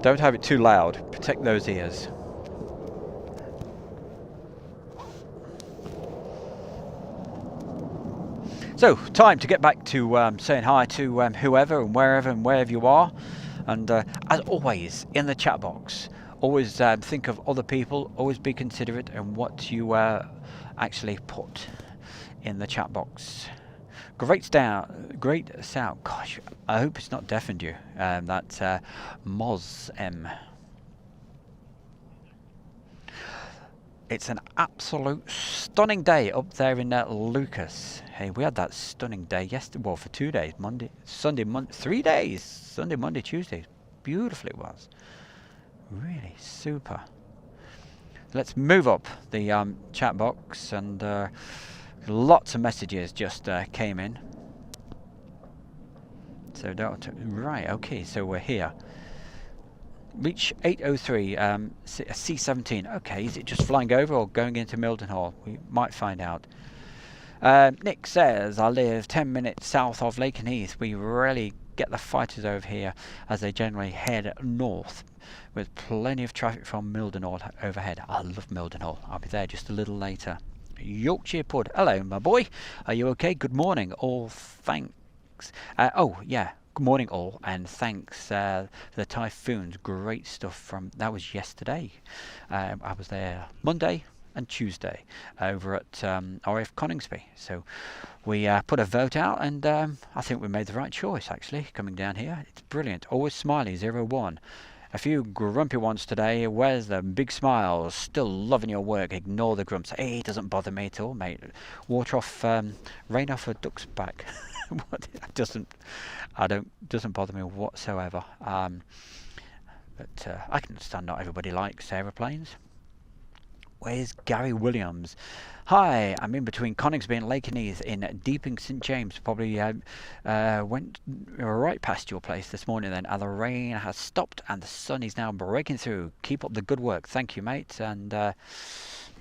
don't have it too loud, protect those ears. So, time to get back to saying hi to whoever and wherever you are. And as always, in the chat box, always think of other people, always be considerate in what you actually put in the chat box. Great sound. Gosh, I hope it's not deafened you. That's Moz M. It's an absolute stunning day up there in Lucas. Hey, we had that stunning day yesterday. Well, for 2 days, Monday, Sunday, 3 days. Sunday, Monday, Tuesday. Beautiful it was. Really super. Let's move up the chat box, and lots of messages just came in. So right, okay, so we're here. Reach 803, C17. Okay, is it just flying over or going into Mildenhall? We might find out. Nick says, I live 10 minutes south of Lakenheath. We rarely get the fighters over here, as they generally head north, with plenty of traffic from Mildenhall overhead. I love Mildenhall. I'll be there just a little later. Yorkshire Pud. Hello, my boy. Are you okay? Good morning. All thanks. Oh, yeah. Good morning all, and thanks for the typhoons. Great stuff from, that was yesterday. I was there Monday and Tuesday over at RAF Coningsby. So we put a vote out, and I think we made the right choice actually, coming down here. It's brilliant. Always smiley, 01. A few grumpy ones today. Where's the big smiles? Still loving your work. Ignore the grumps. Hey, it doesn't bother me at all, mate. Water off, rain off a duck's back. What? Doesn't bother me whatsoever. But I can understand not everybody likes aeroplanes. Where's Gary Williams? Hi, I'm in between Coningsby and Lakenheath in Deeping St James. Probably went right past your place this morning then. And the rain has stopped and the sun is now breaking through. Keep up the good work. Thank you, mate. And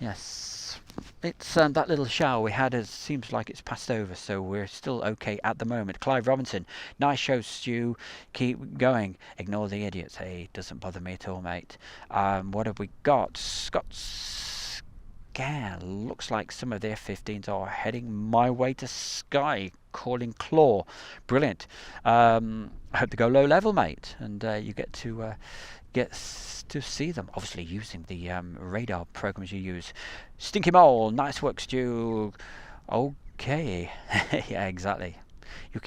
yes, it's that little shower we had seems like it's passed over, so we're still okay at the moment. Clive Robinson, nice show, Stu. Keep going. Ignore the idiots. Hey, doesn't bother me at all, mate. What have we got? Scott's looks like some of the F-15s are heading my way to Skye, calling Claw. Brilliant. I hope they go low level, mate, and you get to see them, obviously using the radar programs you use. Stinky Mole, nice work, Stu. Okay. Yeah, exactly. You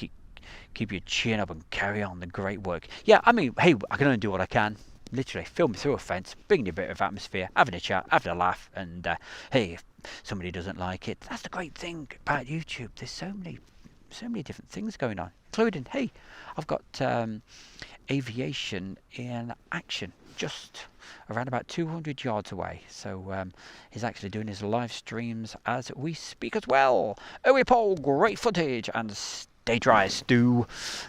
keep your chin up and carry on the great work. Yeah, I mean, hey, I can only do what I can. Literally film through a fence, bringing a bit of atmosphere, having a chat, having a laugh, and hey, if somebody doesn't like it, that's the great thing about YouTube. There's so many different things going on, including, hey, I've got aviation in action just around about 200 yards away, so he's actually doing his live streams as we speak as well. Owie Paul, great footage, and stay dry, Stu.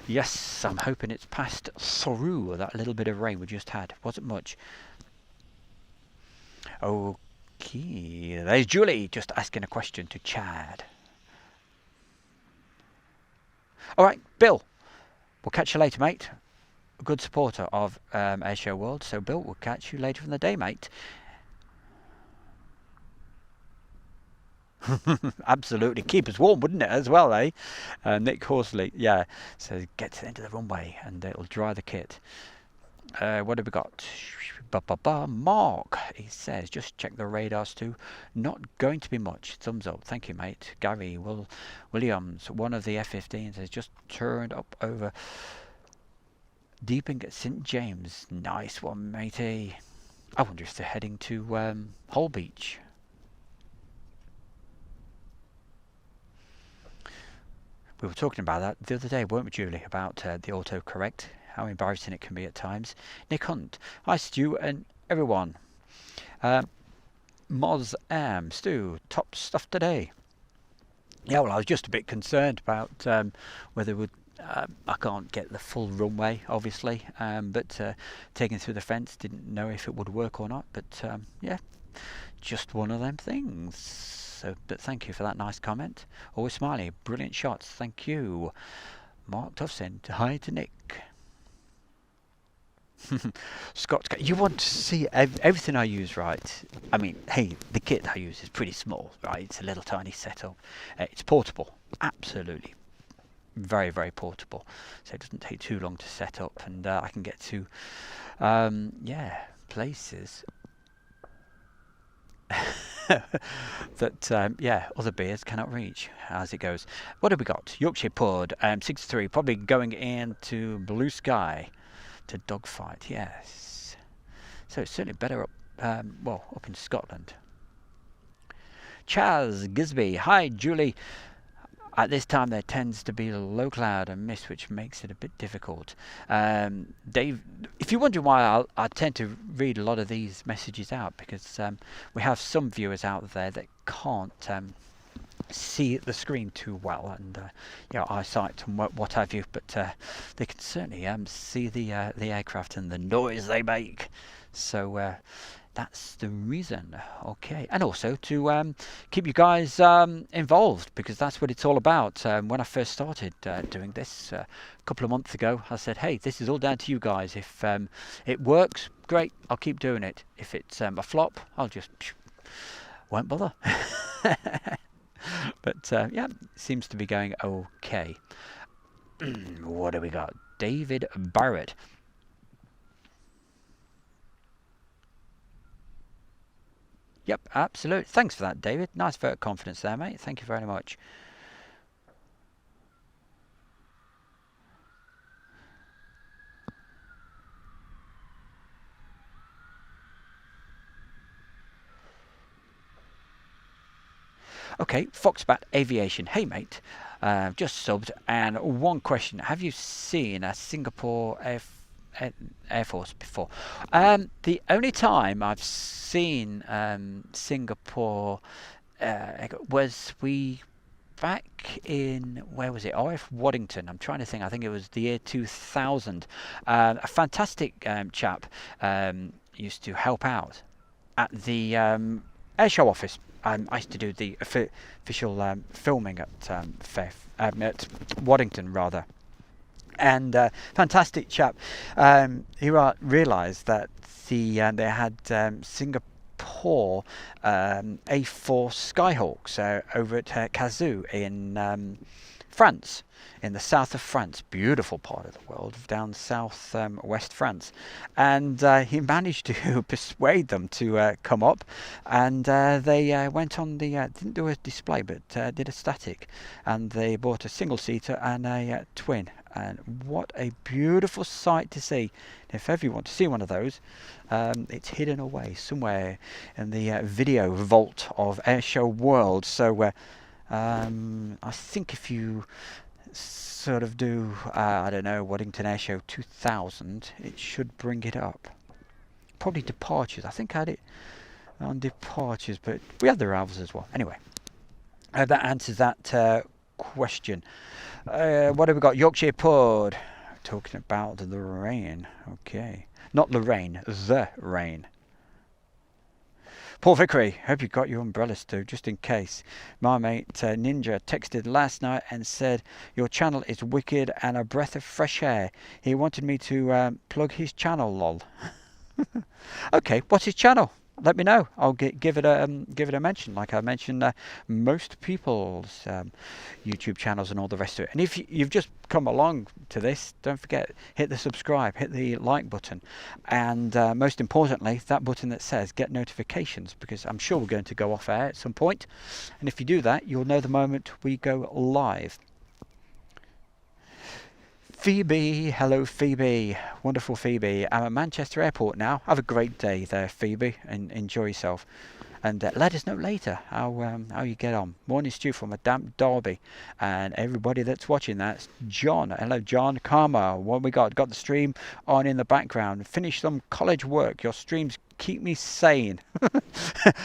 Yes, I'm hoping it's passed through that little bit of rain we just had. Wasn't much. Okay, there's Julie just asking a question to Chad. Alright, Bill, we'll catch you later, mate. A good supporter of Airshow World, so Bill, we'll catch you later in the day, mate. Absolutely, keep us warm, wouldn't it, as well, eh? Nick Horsley, yeah. So get to the end of the runway and it'll dry the kit. What have we got? Mark, he says, just check the radars too. Not going to be much. Thumbs up. Thank you, mate. Gary Williams, one of the F-15s, has just turned up over Deeping at St James. Nice one, matey. I wonder if they're heading to Hull Beach. We were talking about that the other day, weren't we, Julie, about the autocorrect. how embarrassing it can be at times. Nick Hunt, hi Stu and everyone. Moz Stu, top stuff today. Yeah, well, I was just a bit concerned about whether would I can't get the full runway, obviously, but taking through the fence, didn't know if it would work or not. But yeah, just one of them things. So, but thank you for that nice comment. Always smiley, brilliant shots. Thank you, Mark Tufson. Hi to Nick. Scott, you want to see everything I use, right? I mean, hey, the kit I use is pretty small, right? It's a little tiny setup. It's portable, absolutely, very, very portable. So it doesn't take too long to set up, and I can get to, yeah, places that, yeah, other beers cannot reach as it goes. What have we got? Yorkshire Pud, 63, probably going into Blue Sky. To dogfight, yes. So it's certainly better up, well, up in Scotland. Chaz Gisby, hi Julie. At this time there tends to be low cloud and mist, which makes it a bit difficult. Dave, if you're wondering why I tend to read a lot of these messages out, because we have some viewers out there that can't see the screen too well, and you know, eyesight and what have you, but they can certainly see the aircraft and the noise they make. So that's the reason. Okay, and also to keep you guys involved, because that's what it's all about. When I first started doing this a couple of months ago, I said, hey, this is all down to you guys. If it works, great, I'll keep doing it. If it's a flop, I'll just won't bother. But yeah, seems to be going okay. What do we got? David Barrett. Yep, absolutely. Thanks for that, David. Nice vote of confidence there, mate. Thank you very much. Okay, Foxbat Aviation. Hey, mate. Just subbed. And one question. Have you seen a Singapore Air Force before? The only time I've seen Singapore was back in, where was it? RAF Waddington. I'm trying to think. I think it was the year 2000. A fantastic chap used to help out at the airshow office. I used to do the official filming at Waddington, rather. And fantastic chap. He realised that they had Singapore A4 Skyhawks over at Kazoo in France, in the south of France, beautiful part of the world, down south west France, and he managed to persuade them to come up, and they went on the didn't do a display, but did a static, and they bought a single seater and a twin, and what a beautiful sight to see. If ever you want to see one of those, it's hidden away somewhere in the video vault of Airshow World. So I think if you sort of do, I don't know, Waddington Airshow 2000, it should bring it up. Probably departures. I think I had it on departures, but we had the RAVs as well. Anyway, that answers that question. What have we got? Yorkshire Pud. Talking about the rain. Okay. Not the rain, the rain. Paul Vickery, hope you got your umbrella, Stu, just in case. My mate Ninja texted last night and said, your channel is wicked and a breath of fresh air. He wanted me to plug his channel, lol. Okay, what's his channel? Let me know. I'll give it a mention, like I mentioned most people's YouTube channels and all the rest of it. And if you've just come along to this, don't forget, hit the subscribe, hit the like button, and most importantly, that button that says get notifications, because I'm sure we're going to go off air at some point. And if you do that, you'll know the moment we go live. Phoebe, hello Phoebe, wonderful Phoebe. I'm at Manchester Airport now. Have a great day there, Phoebe, and enjoy yourself. And let us know later how you get on. Morning stew from a damp Derby, and everybody that's watching. That's John. Hello, John. Karma. What we got? Got the stream on in the background. Finish some college work. Your streams keep me sane.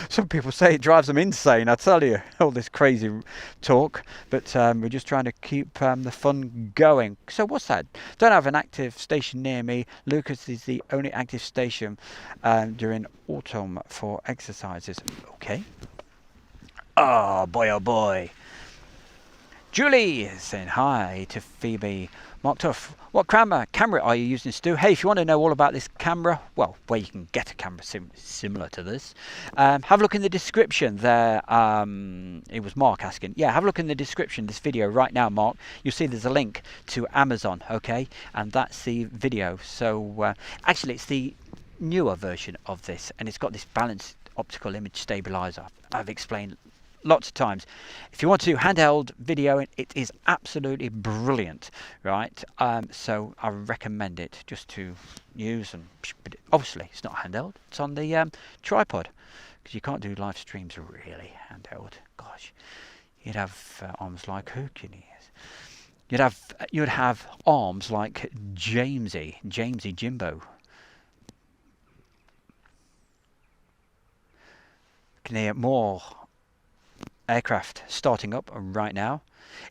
Some people say it drives them insane. I tell you, all this crazy talk. But we're just trying to keep the fun going. So what's that? Don't have an active station near me. Lucas is the only active station during autumn for exercises. Okay. Oh boy, oh boy. Julie is saying hi to Phoebe. Mark Tuff, what camera are you using, Stu? Hey, if you want to know all about this camera, well, where you can get a camera similar to this, have a look in the description there. It was Mark asking. Yeah, have a look in the description of this video right now, Mark. You'll see there's a link to Amazon, okay? And that's the video. So, actually, it's the newer version of this, and it's got this balanced optical image stabilizer. I've explained lots of times. If you want to do handheld video, it is absolutely brilliant, right? So I recommend it just to use, and but obviously it's not handheld, it's on the tripod, because you can't do live streams really handheld. Gosh, you'd have arms like Hercules. You'd have arms like Jamesy Jimbo. Can hear more aircraft starting up right now.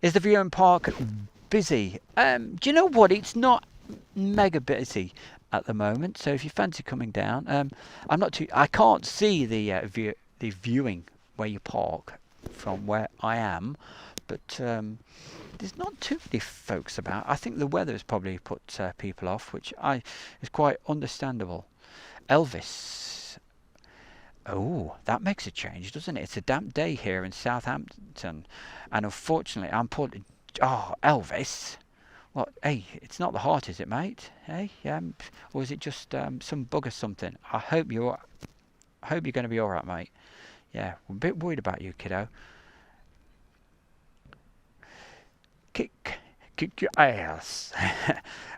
Is the viewing park busy? Do you know what? It's not mega busy at the moment. So if you fancy coming down, I can't see the viewing where you park from where I am, but there's not too many folks about. I think the weather has probably put people off, which is quite understandable. Elvis. Oh, that makes a change, doesn't it? It's a damp day here in Southampton, and unfortunately, I'm put. Oh, Elvis. What? Hey, it's not the heart, is it, mate? Hey, or is it just some bug or something? I hope you're going to be all right, mate. Yeah, we're a bit worried about you, kiddo. Kick your ass.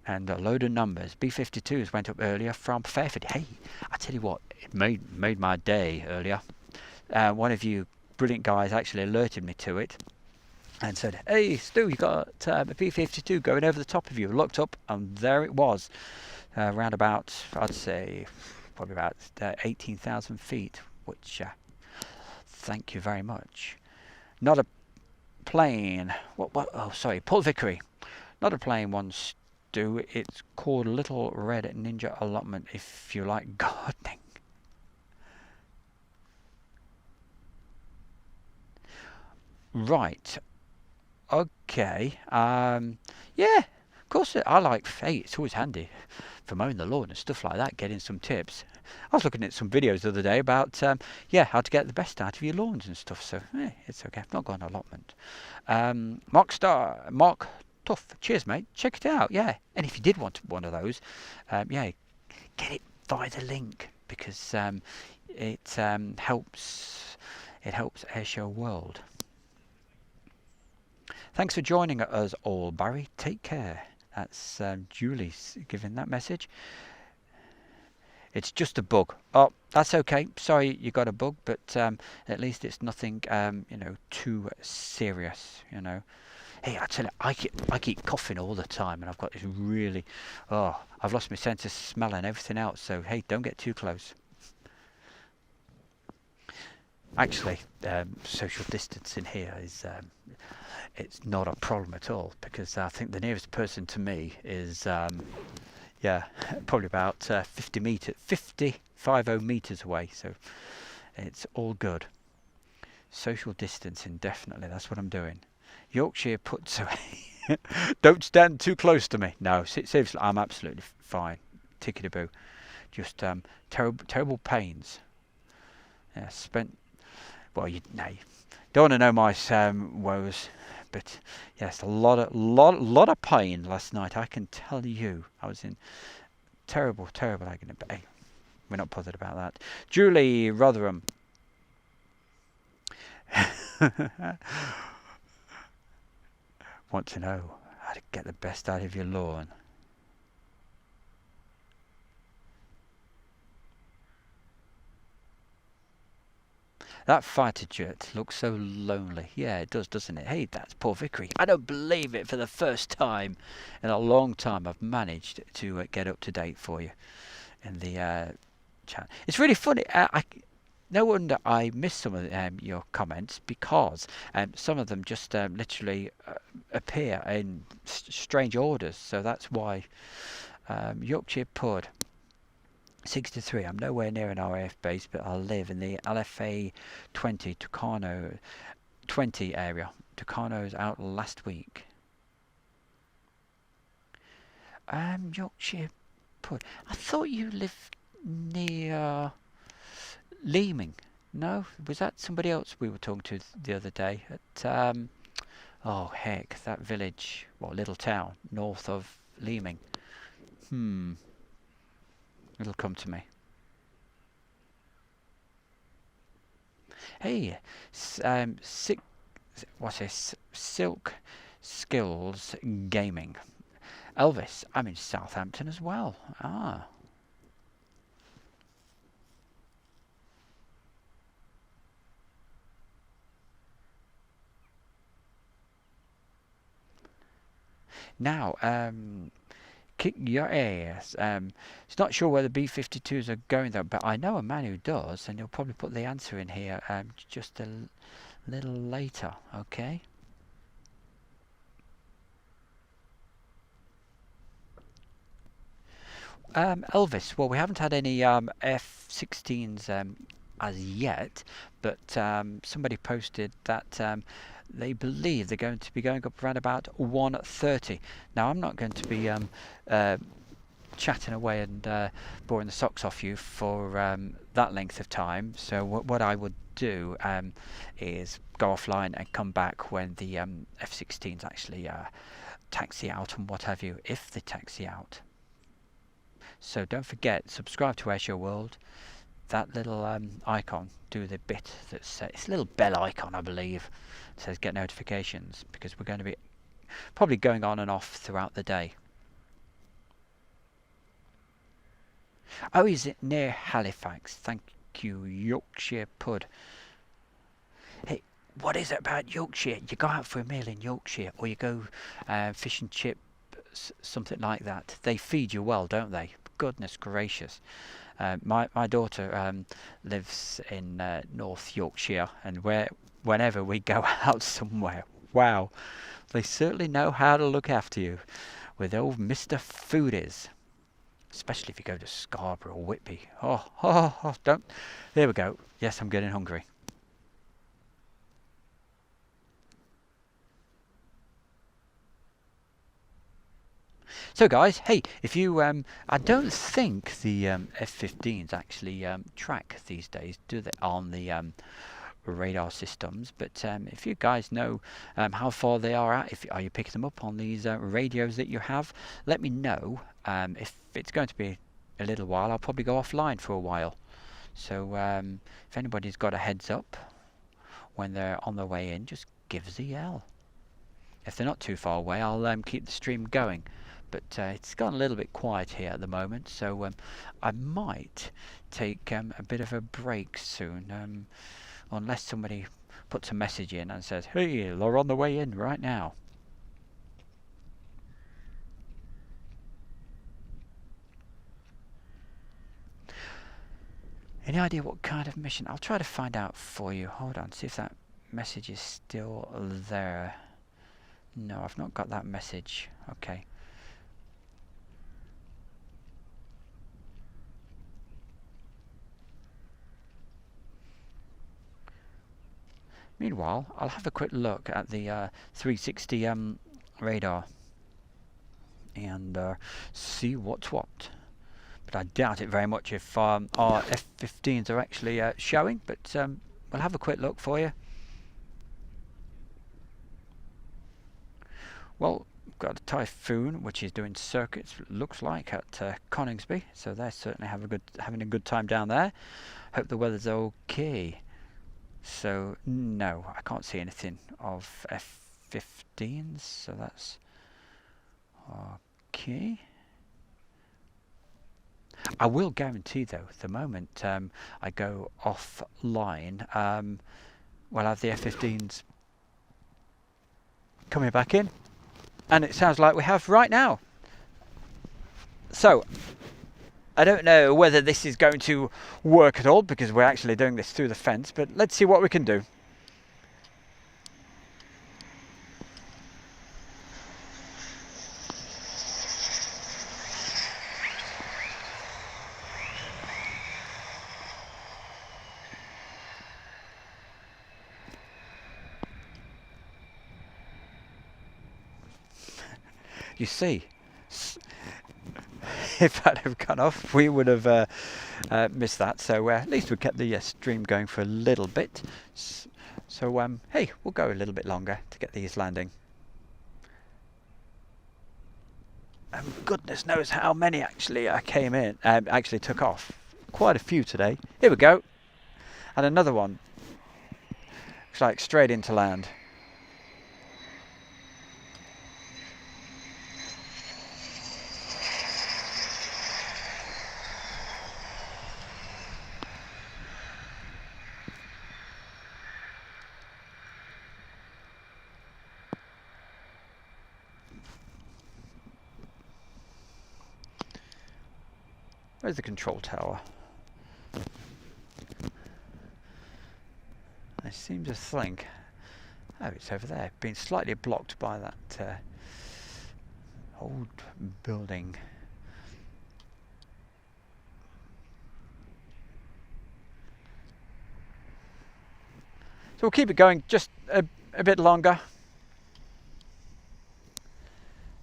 And a load of numbers. B-52s went up earlier from Fairford. Hey, I tell you what, it made my day earlier. One of you brilliant guys actually alerted me to it and said, hey Stu, you got a B-52 going over the top of you. I looked up and there it was, around about, I'd say probably about 18,000 feet, which thank you very much. Not a plane. What? Oh, sorry, Port Vickery. Not a plane once. It's called Little Red Ninja Allotment if you like gardening. Right. Okay. Yeah, of course I like Fate. It's always handy for mowing the lawn and stuff like that, getting some tips. I was looking at some videos the other day about how to get the best out of your lawns and stuff, so it's okay. I've not got an allotment. Mark Tough, cheers mate, check it out. Yeah, and if you did want one of those, get it via the link, because it helps Airshow World. Thanks for joining us all, Barry. Take care. That's Julie giving that message. It's just a bug. Oh, that's okay. Sorry you got a bug, but at least it's nothing too serious, Hey, I tell you, I keep coughing all the time, and I've got this really, I've lost my sense of smell and everything else. So hey, don't get too close. Actually, social distancing here is it's not a problem at all, because I think the nearest person to me is probably about 50 meters away. So it's all good. Social distancing, definitely. That's what I'm doing. Yorkshire puts away. Don't stand too close to me. No, seriously, I'm absolutely fine. Tickety-boo. Just terrible pains. Yeah, well, you don't want to know my woes, but yes, a lot of pain last night. I can tell you, I was in terrible agony. But hey, we're not bothered about that. Julie Rotherham. Want to know to get the best out of your lawn. That fighter jet looks so lonely. Yeah, it does, doesn't it? Hey, that's poor Vickery. I don't believe it. For the first time in a long time, I've managed to get up to date for you in the chat. It's really funny. No wonder I missed some of your comments, because some of them just literally appear in strange orders. So that's why. Yorkshire Pud 63. I'm nowhere near an RAF base, but I live in the LFA 20 Tucano 20 area. Tucano's out last week. Yorkshire Pud. I thought you lived near Leeming. No, was that somebody else we were talking to the other day at oh heck, that village, what little town north of Leeming. It'll come to me. Hey, what's this? Silk Skills Gaming. Elvis, I'm in Southampton as well. Ah. Now, kick your ass. It's not sure where the B-52s are going though, but I know a man who does, and he'll probably put the answer in here just a little later. Okay. Elvis, well, we haven't had any F-16s as yet, but somebody posted that they believe they're going to be going up around about 1:30. Now, I'm not going to be chatting away and boring the socks off you for that length of time. So what I would do is go offline and come back when the F-16s actually taxi out and what have you, if they taxi out. So don't forget, subscribe to Airshow World. That little icon, do the bit that's it's a little bell icon, I believe. It says get notifications, because we're going to be probably going on and off throughout the day. Oh, is it near Halifax? Thank you, Yorkshire Pud. Hey, what is it about Yorkshire? You go out for a meal in Yorkshire, or you go fish and chips, something like that. They feed you well, don't they? Goodness gracious. My daughter lives in North Yorkshire, and whenever we go out somewhere, wow, they certainly know how to look after you with old Mr. Foodies. Especially if you go to Scarborough or Whitby. Oh, don't. There we go. Yes, I'm getting hungry. So guys, hey, if you, I don't think the F-15s actually track these days, do they, on the radar systems? But if you guys know how far they are at, are you picking them up on these radios that you have, let me know. If it's going to be a little while, I'll probably go offline for a while. So if anybody's got a heads up when they're on their way in, just give us a yell. If they're not too far away, I'll keep the stream going. But it's gone a little bit quiet here at the moment, so I might take a bit of a break soon, unless somebody puts a message in and says, hey, they're on the way in right now. Any idea what kind of mission? I'll try to find out for you. Hold on, see if that message is still there. No, I've not got that message. Okay. Meanwhile, I'll have a quick look at the 360 radar and see what's what. But I doubt it very much if our F-15s are actually showing, but we'll have a quick look for you. Well, we've got a Typhoon which is doing circuits, looks like, at Coningsby, so they're certainly having a good time down there. Hope the weather's okay. So no, I can't see anything of F-15s, so that's Okay. I will guarantee though, the moment I go offline, we'll have the F-15s coming back in, and it sounds like we have right now. So I don't know whether this is going to work at all, because we're actually doing this through the fence, but let's see what we can do. You see, if that had gone off, we would have missed that. So at least we kept the stream going for a little bit. So hey, we'll go a little bit longer to get these landing. And goodness knows how many actually came in, actually took off. Quite a few today. Here we go. And another one. Looks like straight into land. Where's the control tower? I seem to think... Oh, it's over there. Been slightly blocked by that old building. So we'll keep it going just a bit longer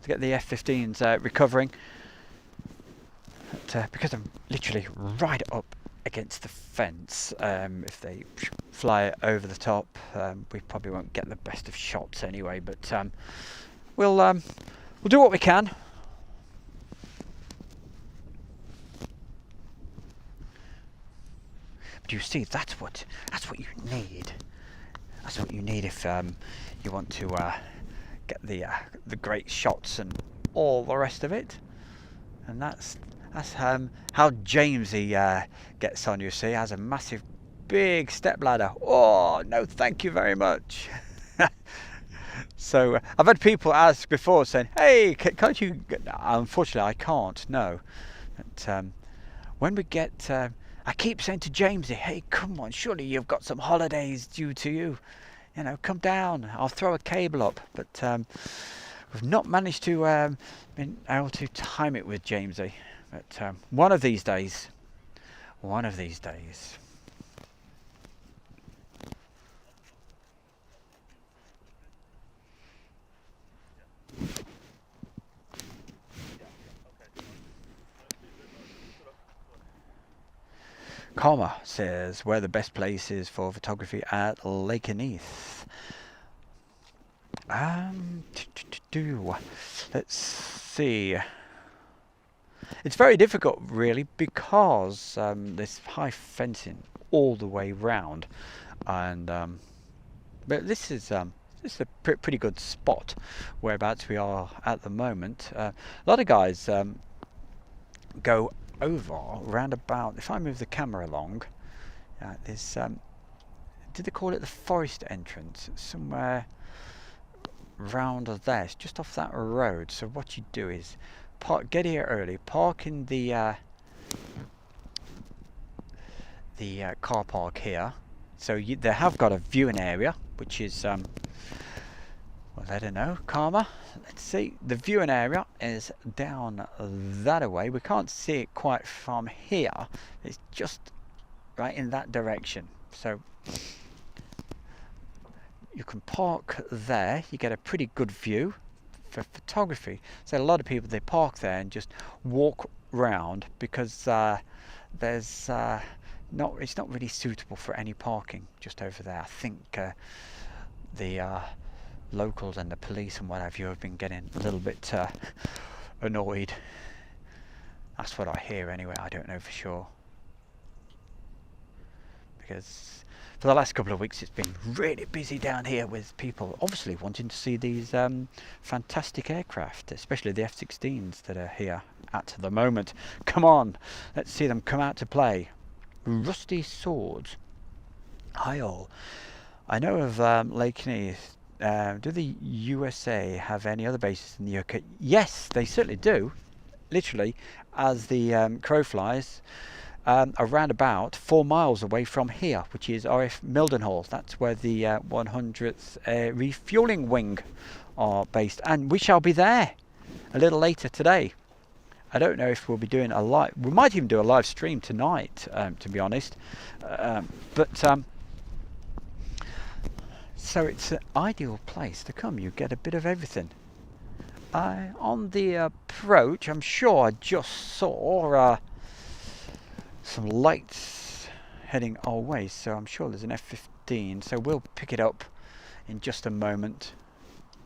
to get the F-15s recovering. But, because I'm literally right up against the fence, if they fly over the top, we probably won't get the best of shots anyway. But we'll do what we can. But you see, that's what you need. That's what you need if you want to get the great shots and all the rest of it. And that's how Jamesy gets on. You see, has a massive, big step ladder. Oh no, thank you very much. So I've had people ask before, saying, "Hey, can't you?" Unfortunately, I can't. No. But when we get, I keep saying to Jamesy, "Hey, come on, surely you've got some holidays due to you. You know, come down. I'll throw a cable up." But we've not managed to been able to time it with Jamesy. But one of these days. Karma says, where the best place is for photography at Lakenheath. Let's see. It's very difficult, really, because there's high fencing all the way round, and but this is a pretty good spot whereabouts we are at the moment. A lot of guys go over round about. If I move the camera along, there's did they call it the forest entrance? Somewhere round there. It's just off that road. So what you do is get here early, park in the car park here. So they have got a viewing area, which is well, I don't know, Karma. Let's see. The viewing area is down that way. We can't see it quite from here. It's just right in that direction. So you can park there. You get a pretty good view for photography. So a lot of people, they park there and just walk round, because there's it's not really suitable for any parking just over there. I think the locals and the police and what have you have been getting a little bit annoyed. That's what I hear anyway. I don't know for sure, because for the last couple of weeks it's been really busy down here with people obviously wanting to see these fantastic aircraft, especially the F-16s that are here at the moment. Come on, let's see them come out to play. Rusty Swords. Hi all. I know of Lakenheath. Do the USA have any other bases in the UK? Yes, they certainly do. Literally, as the crow flies, around about 4 miles away from here, which is RAF Mildenhall. That's where the 100th refueling wing are based, and we shall be there a little later today. I don't know if we'll be doing a live. We might even do a live stream tonight, to be honest. So it's an ideal place to come. You get a bit of everything. On the approach, I'm sure I just saw some lights heading our way, so I'm sure there's an F-15, so we'll pick it up in just a moment.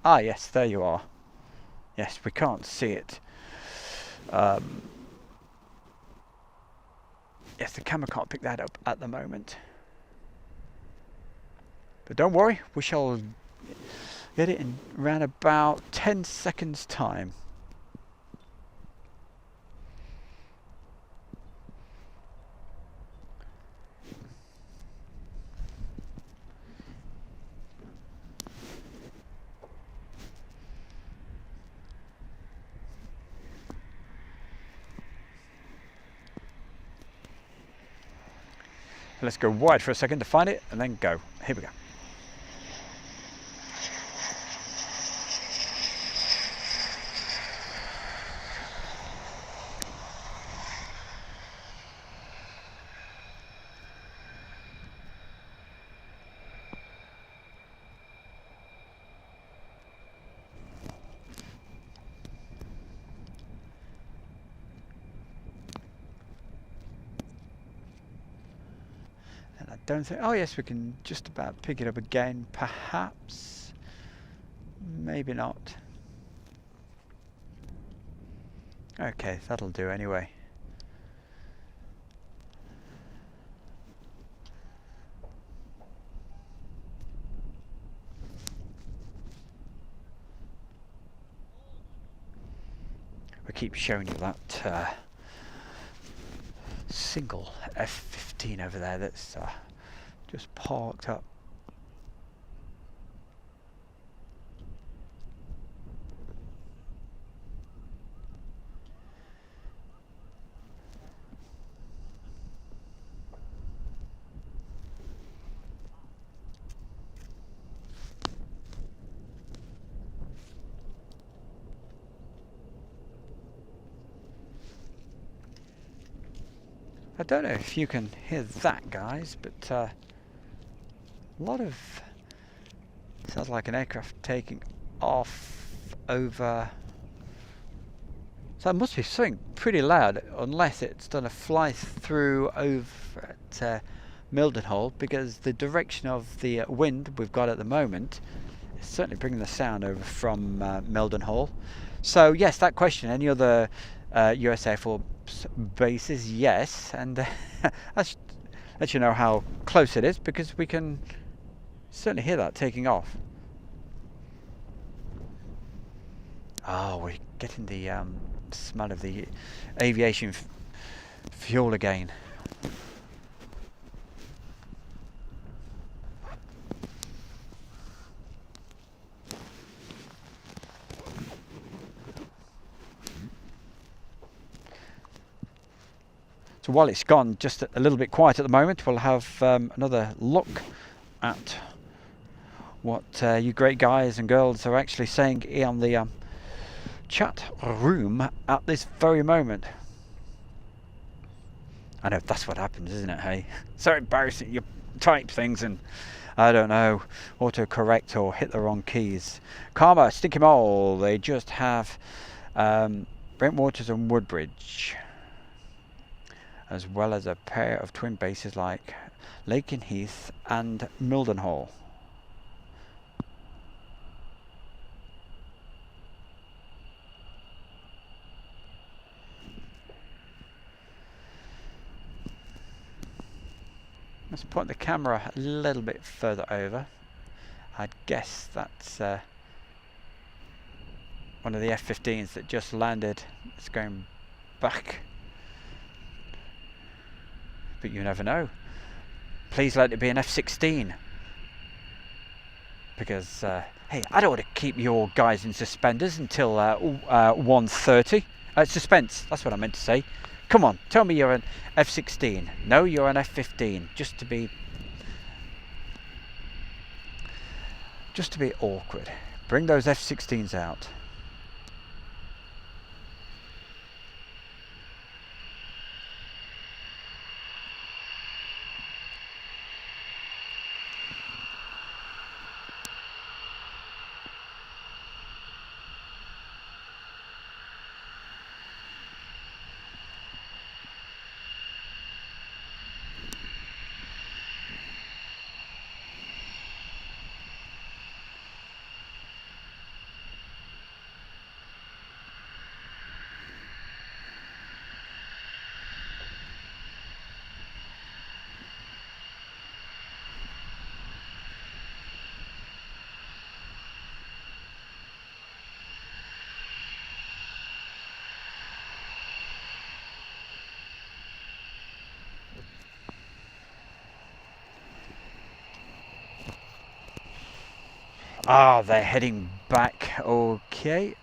Ah yes, there you are. Yes, we can't see it. Yes, the camera can't pick that up at the moment. But don't worry, we shall get it in around about 10 seconds time. Let's go wide for a second to find it and then go. Here we go. Don't think. Oh yes, we can just about pick it up again. Perhaps, maybe not. Okay, that'll do anyway. We keep showing you that single F-15 over there that's just parked up. I don't know if you can hear that, guys, but a lot of sounds like an aircraft taking off over. So it must be something pretty loud, unless it's done a fly through over at Mildenhall, because the direction of the wind we've got at the moment is certainly bringing the sound over from Mildenhall. So yes, that question, any other US Air Force bases? Yes, and that lets you know how close it is, because we can certainly hear that taking off. Oh, we're getting the smell of the aviation fuel again. So while it's gone just a little bit quiet at the moment, we'll have another look at what you great guys and girls are actually saying on the chat room at this very moment. I know that's what happens, isn't it? Hey, so embarrassing. You type things and I don't know, autocorrect or hit the wrong keys. Karma, Stinky Mole, they just have Brentwaters and Woodbridge, as well as a pair of twin bases like Lakenheath and Mildenhall. Let's point the camera a little bit further over. I'd guess that's one of the F-15s that just landed. It's going back, but you never know. Please let it be an F-16, because hey, I don't want to keep your guys in suspenders until 1:30. Suspense, that's what I meant to say. Come on, tell me you're an F-16. No, you're an F-15, just to be awkward. Bring those F-16s out. Ah, they're heading back. Okay.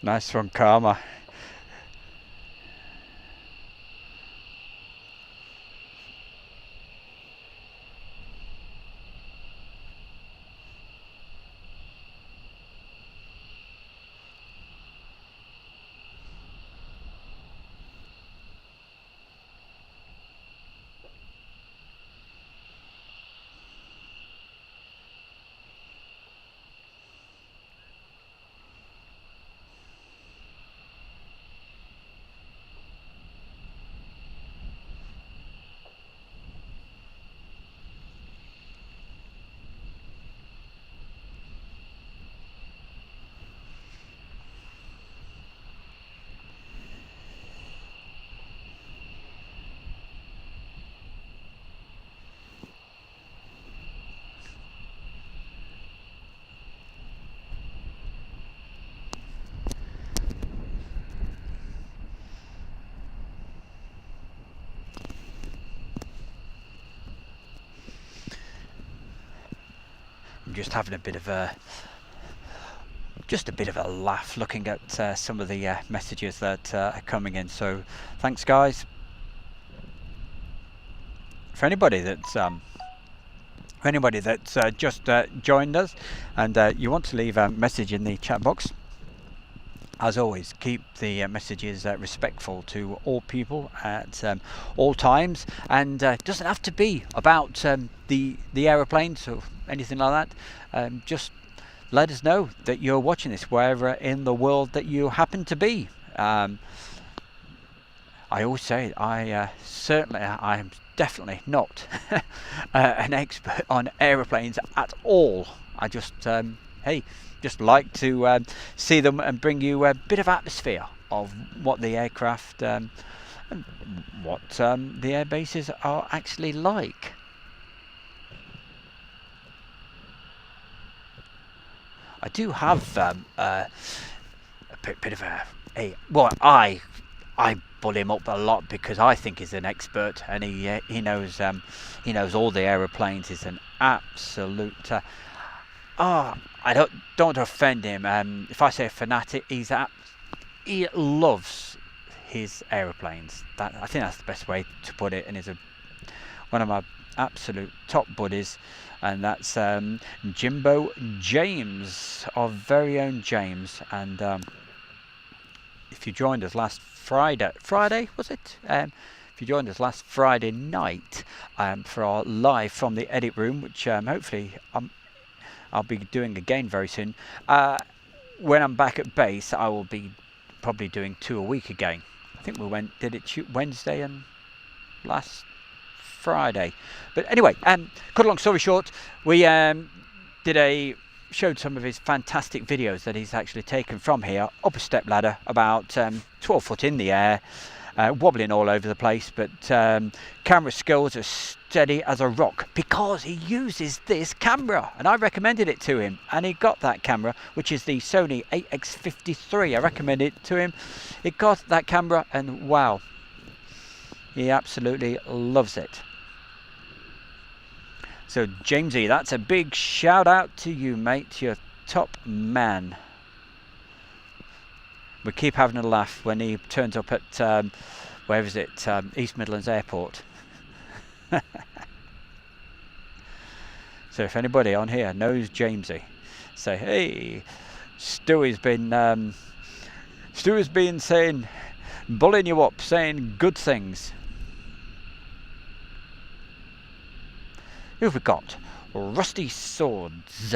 Nice one, Karma. I'm just having a bit of a laugh looking at some of the messages that are coming in. So thanks, guys. For anybody that's just joined us and you want to leave a message in the chat box, as always, keep the messages respectful to all people at all times, and doesn't have to be about the aeroplanes or anything like that. Just let us know that you're watching this wherever in the world that you happen to be. I always say I'm definitely not an expert on aeroplanes at all. I just, hey, just like to see them and bring you a bit of atmosphere of what the aircraft and what the air bases are actually like. I do have a bit of well, I bull him up a lot because I think he's an expert, and he knows all the aeroplanes. He's an absolute. I don't want to offend him. If I say a fanatic, he loves his aeroplanes. I think that's the best way to put it, and he's one of my absolute top buddies, and that's Jimbo James, our very own James. And if you joined us last Friday was it? If you joined us last Friday night for our live from the edit room, which hopefully I'll be doing again very soon. When I'm back at base, I will be probably doing 2 a week again. I think we did it Wednesday and last Friday. But anyway, cut a long story short, we showed some of his fantastic videos that he's actually taken from here up a step ladder about 12 foot in the air, wobbling all over the place, but camera skills are steady as a rock because he uses this camera, and I recommended it to him, and he got that camera, which is the Sony 8X53. I recommended it to him. He got that camera, and wow, he absolutely loves it. So Jamesy, that's a big shout out to you, mate. You're top man. We keep having a laugh when he turns up at where is it? East Midlands Airport. So if anybody on here knows Jamesy, say, hey, Stewie's been saying, bullying you up, saying good things. Who've we got? Rusty Swords.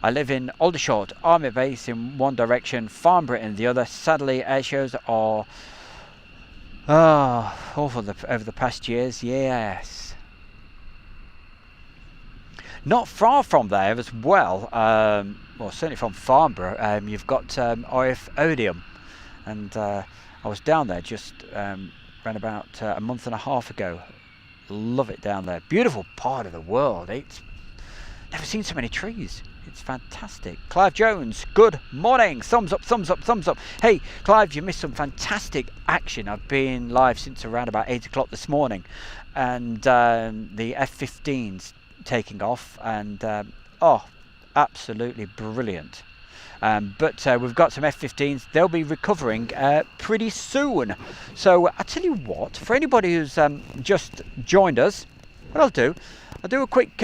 I live in Aldershot, Army Base in one direction, Farnborough in the other. Sadly, air shows are awful over the past years. Yes. Not far from there as well, well, certainly from Farnborough, you've got RAF Odium. And I was down there just around about a month and a half ago. Love it down there. Beautiful part of the world. It's never seen so many trees. It's fantastic. Clive Jones, good morning. Thumbs up, thumbs up, thumbs up. Hey, Clive, you missed some fantastic action. I've been live since around about 8 o'clock this morning. And the F-15's taking off. And, absolutely brilliant. But we've got some F-15s. They'll be recovering pretty soon. So I tell you what, for anybody who's just joined us, what I'll do a quick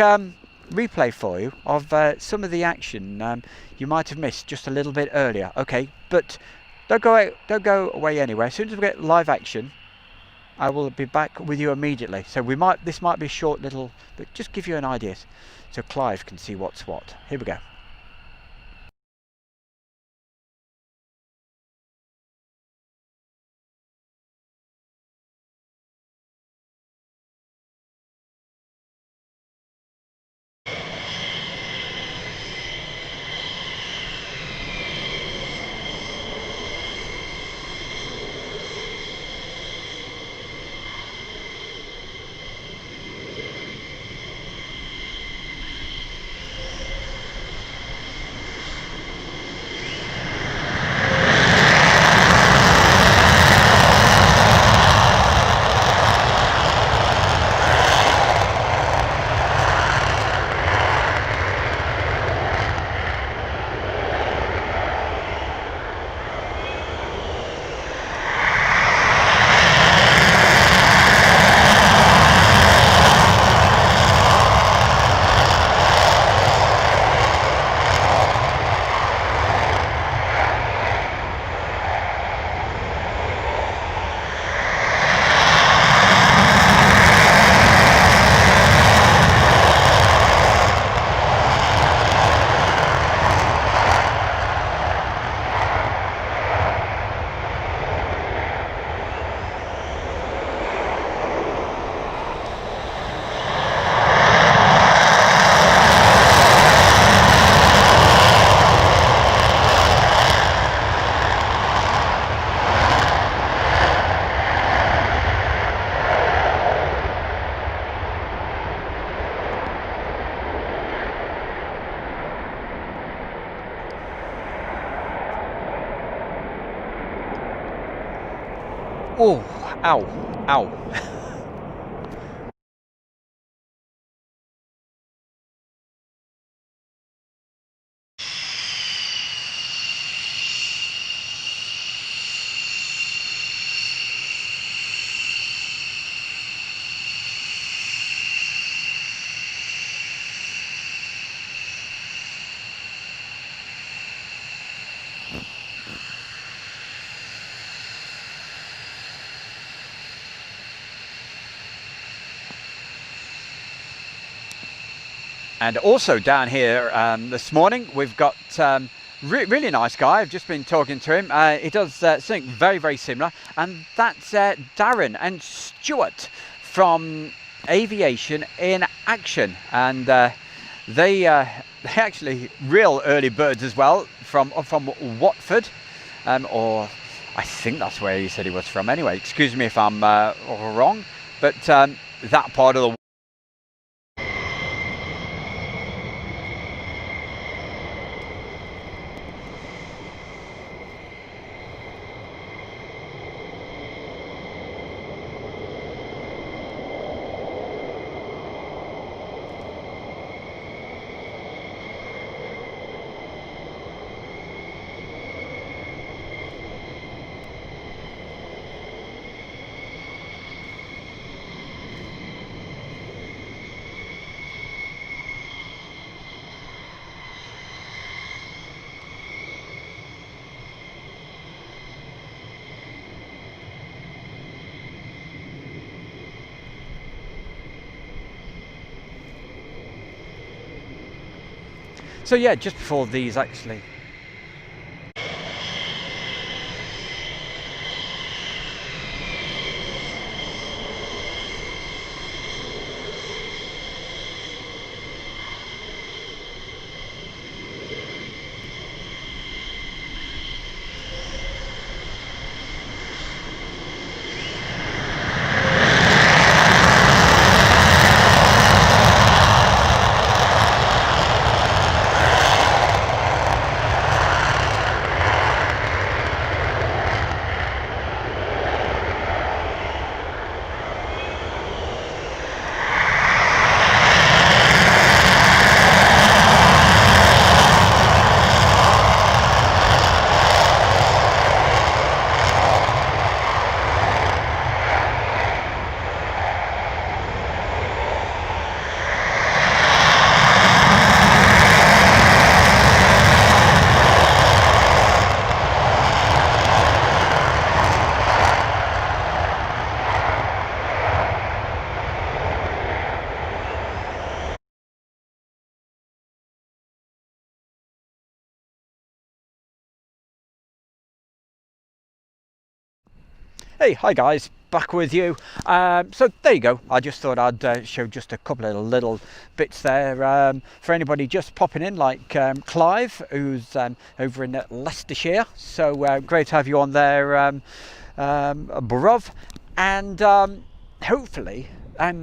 replay for you of some of the action you might have missed just a little bit earlier. Okay, but don't go away anywhere. As soon as we get live action, I will be back with you immediately. So this might be a short little, but just give you an idea so Clive can see what's what. Here we go. Oh, ow, ow. And also down here this morning, we've got really nice guy. I've just been talking to him. He does something very, very similar. And that's Darren and Stuart from Aviation in Action. And they actually real early birds as well from Watford. Or I think that's where he said he was from anyway. Excuse me if I'm wrong. But that part of the So yeah, just before these actually. Hey, hi guys, back with you. So there you go. I just thought I'd show just a couple of little bits there for anybody just popping in, like Clive, who's over in Leicestershire. So great to have you on there, bruv. And hopefully, I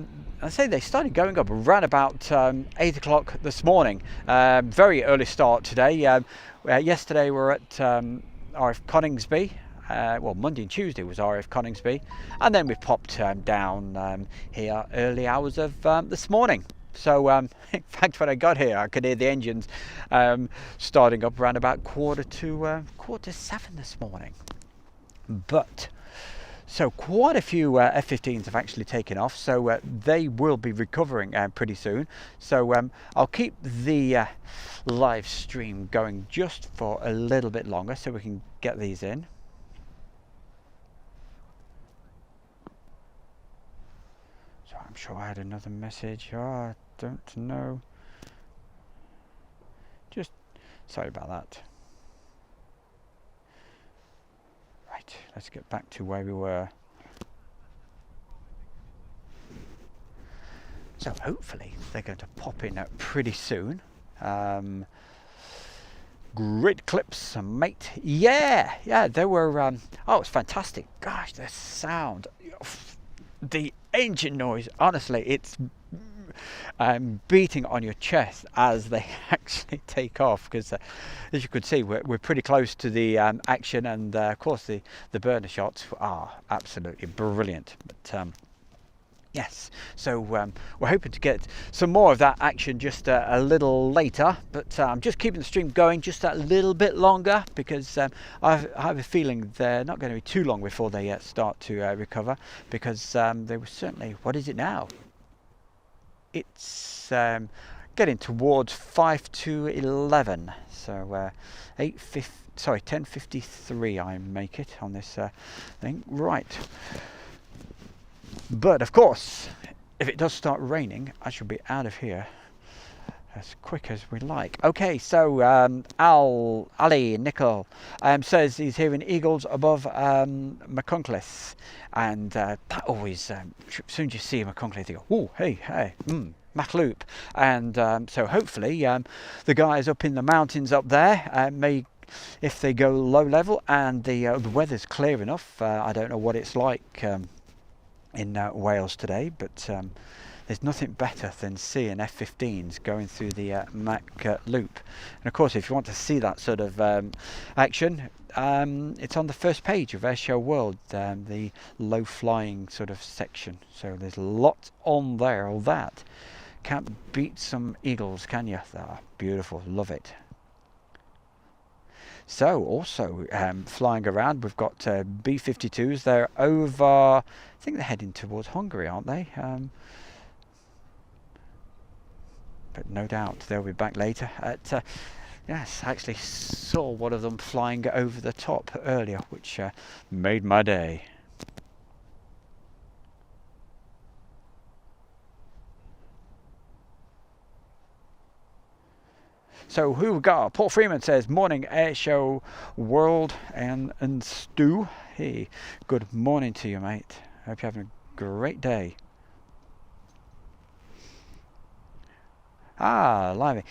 say they started going up around about 8 o'clock this morning. Very early start today. Yesterday we were at RAF Coningsby. Well, Monday and Tuesday was RAF Coningsby, and then we popped down here early hours of this morning. So in fact, when I got here, I could hear the engines starting up around about quarter to 7 this morning. But so quite a few F-15s have actually taken off, so they will be recovering pretty soon. So I'll keep the live stream going just for a little bit longer so we can get these in. I'm sure I had another message. Oh, I don't know. Just sorry about that. Right, let's get back to where we were. So hopefully they're going to pop in pretty soon. Great clips, mate. Yeah, they were. Oh, it's fantastic. Gosh, the sound. The engine noise, honestly, it's beating on your chest as they actually take off, because as you could see, we're pretty close to the action, and of course the burner shots are absolutely brilliant. But yes, so we're hoping to get some more of that action just a little later, but I'm just keeping the stream going just a little bit longer, because I have a feeling they're not going to be too long before they start to recover, because they were certainly, what is it now? It's getting towards 5 to 11, so 10:53 I make it on this thing, right. But of course, if it does start raining, I shall be out of here as quick as we like. Okay, so Ali Nickel says he's hearing eagles above Lakenheath, and that always, as soon as you see Lakenheath, you go, oh, hey, Machloop. And so hopefully the guys up in the mountains up there may, if they go low level and the weather's clear enough, I don't know what it's like in Wales today, but there's nothing better than seeing F-15s going through the Mach loop. And of course, if you want to see that sort of action, it's on the first page of Airshow World, the low flying sort of section. So there's lots on there. All that can't beat some eagles, can you? They are beautiful, love it. So also flying around, we've got B-52s. They're over, I think they're heading towards Hungary, aren't they? But no doubt they'll be back later. Yes, I actually saw one of them flying over the top earlier, which made my day. So who we got? Paul Freeman says, morning Airshow World and Stu. Hey, good morning to you, mate. Hope you're having a great day. Lively.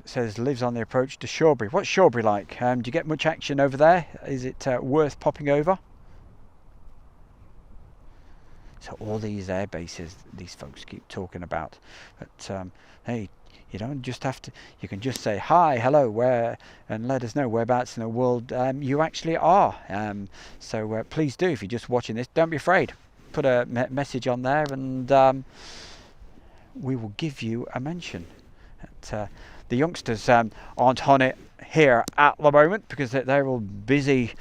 Says lives on the approach to Shawbury. What's Shawbury like? Do you get much action over there? Is it worth popping over? So all these air bases these folks keep talking about. But hey, you don't just have to, you can just say hi, hello, where, and let us know whereabouts in the world you actually are. So please do, if you're just watching this, don't be afraid. Put a message on there, and we will give you a mention. The youngsters aren't on it here at the moment, because they're all busy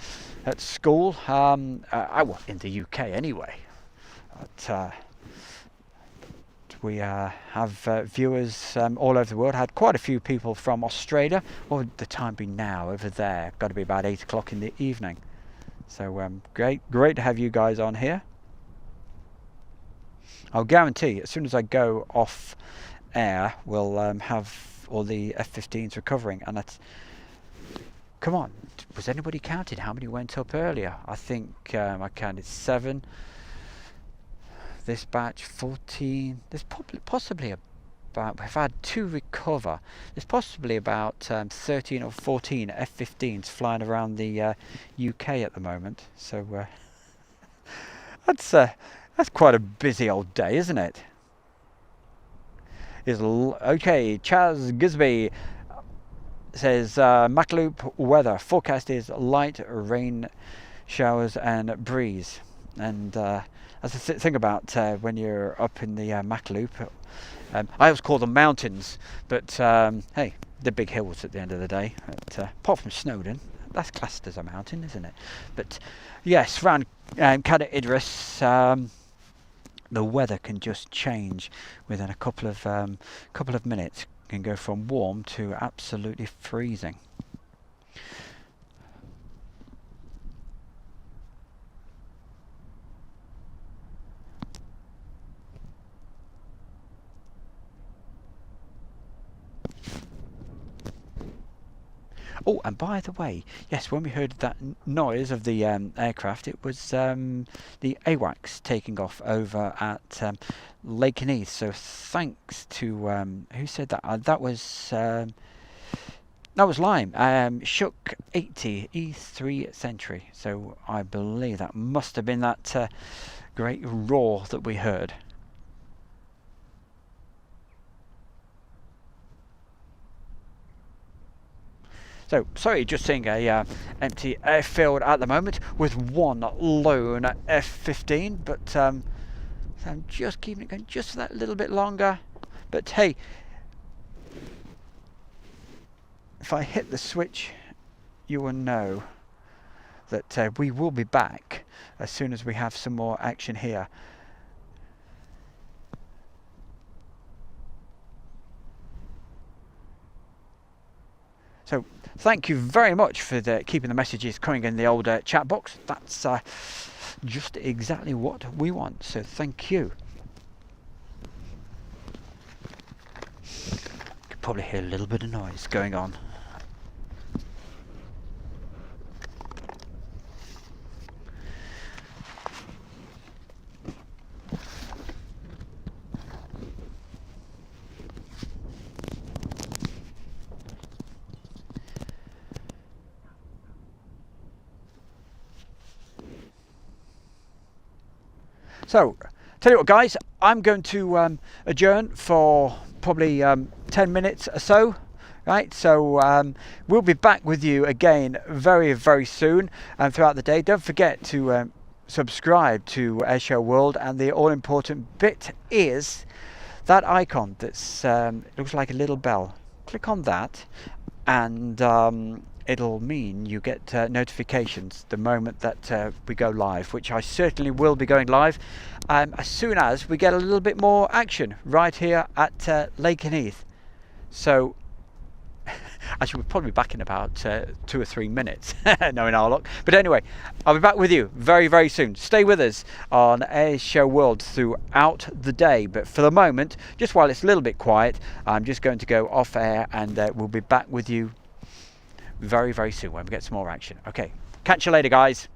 at school. Well, in the UK anyway. But we have viewers all over the world. Had quite a few people from Australia. What would the time be now over there? Got to be about 8 o'clock in the evening. So great to have you guys on here. I'll guarantee as soon as I go off air, we'll have all the F-15s recovering. And that's, come on, was anybody counted how many went up earlier? I think I counted 7. This batch 14. There's possibly about, we've had 2 recover. There's possibly about 13 or 14 F-15s flying around the UK at the moment. So that's quite a busy old day, isn't it? Okay, Chaz Gisby says Machloop weather forecast is light rain showers and breeze. And that's the thing about when you're up in the Machloop. I always call them mountains, but hey, they're big hills at the end of the day. Apart from Snowdon, that's classed as a mountain, isn't it? But yes, around Cad Idris, the weather can just change within a couple of minutes. It can go from warm to absolutely freezing. Oh, and by the way, yes, when we heard that noise of the aircraft, it was the AWACS taking off over at Lakenheath. So thanks to who said that? That was Lime. Shook 80 E3 Century. So I believe that must have been that great roar that we heard. So, sorry, just seeing a empty airfield at the moment with one lone F-15, but so I'm just keeping it going just that little bit longer. But hey, if I hit the switch, you will know that we will be back as soon as we have some more action here. So thank you very much for keeping the messages coming in the old chat box. That's just exactly what we want, so thank you. You can probably hear a little bit of noise going on. So, tell you what guys, I'm going to adjourn for probably 10 minutes or so, right? So we'll be back with you again very, very soon and throughout the day. Don't forget to subscribe to Airshow World, and the all-important bit is that icon that's looks like a little bell. Click on that and it'll mean you get notifications the moment that we go live, which I certainly will be going live as soon as we get a little bit more action right here at Lakenheath. So actually we'll probably be back in about 2 or 3 minutes, knowing our luck. But anyway, I'll be back with you very, very soon. Stay with us on Airshow World throughout the day. But for the moment, just while it's a little bit quiet, I'm just going to go off air, and we'll be back with you very, very soon when we get some more action. Okay, catch you later guys.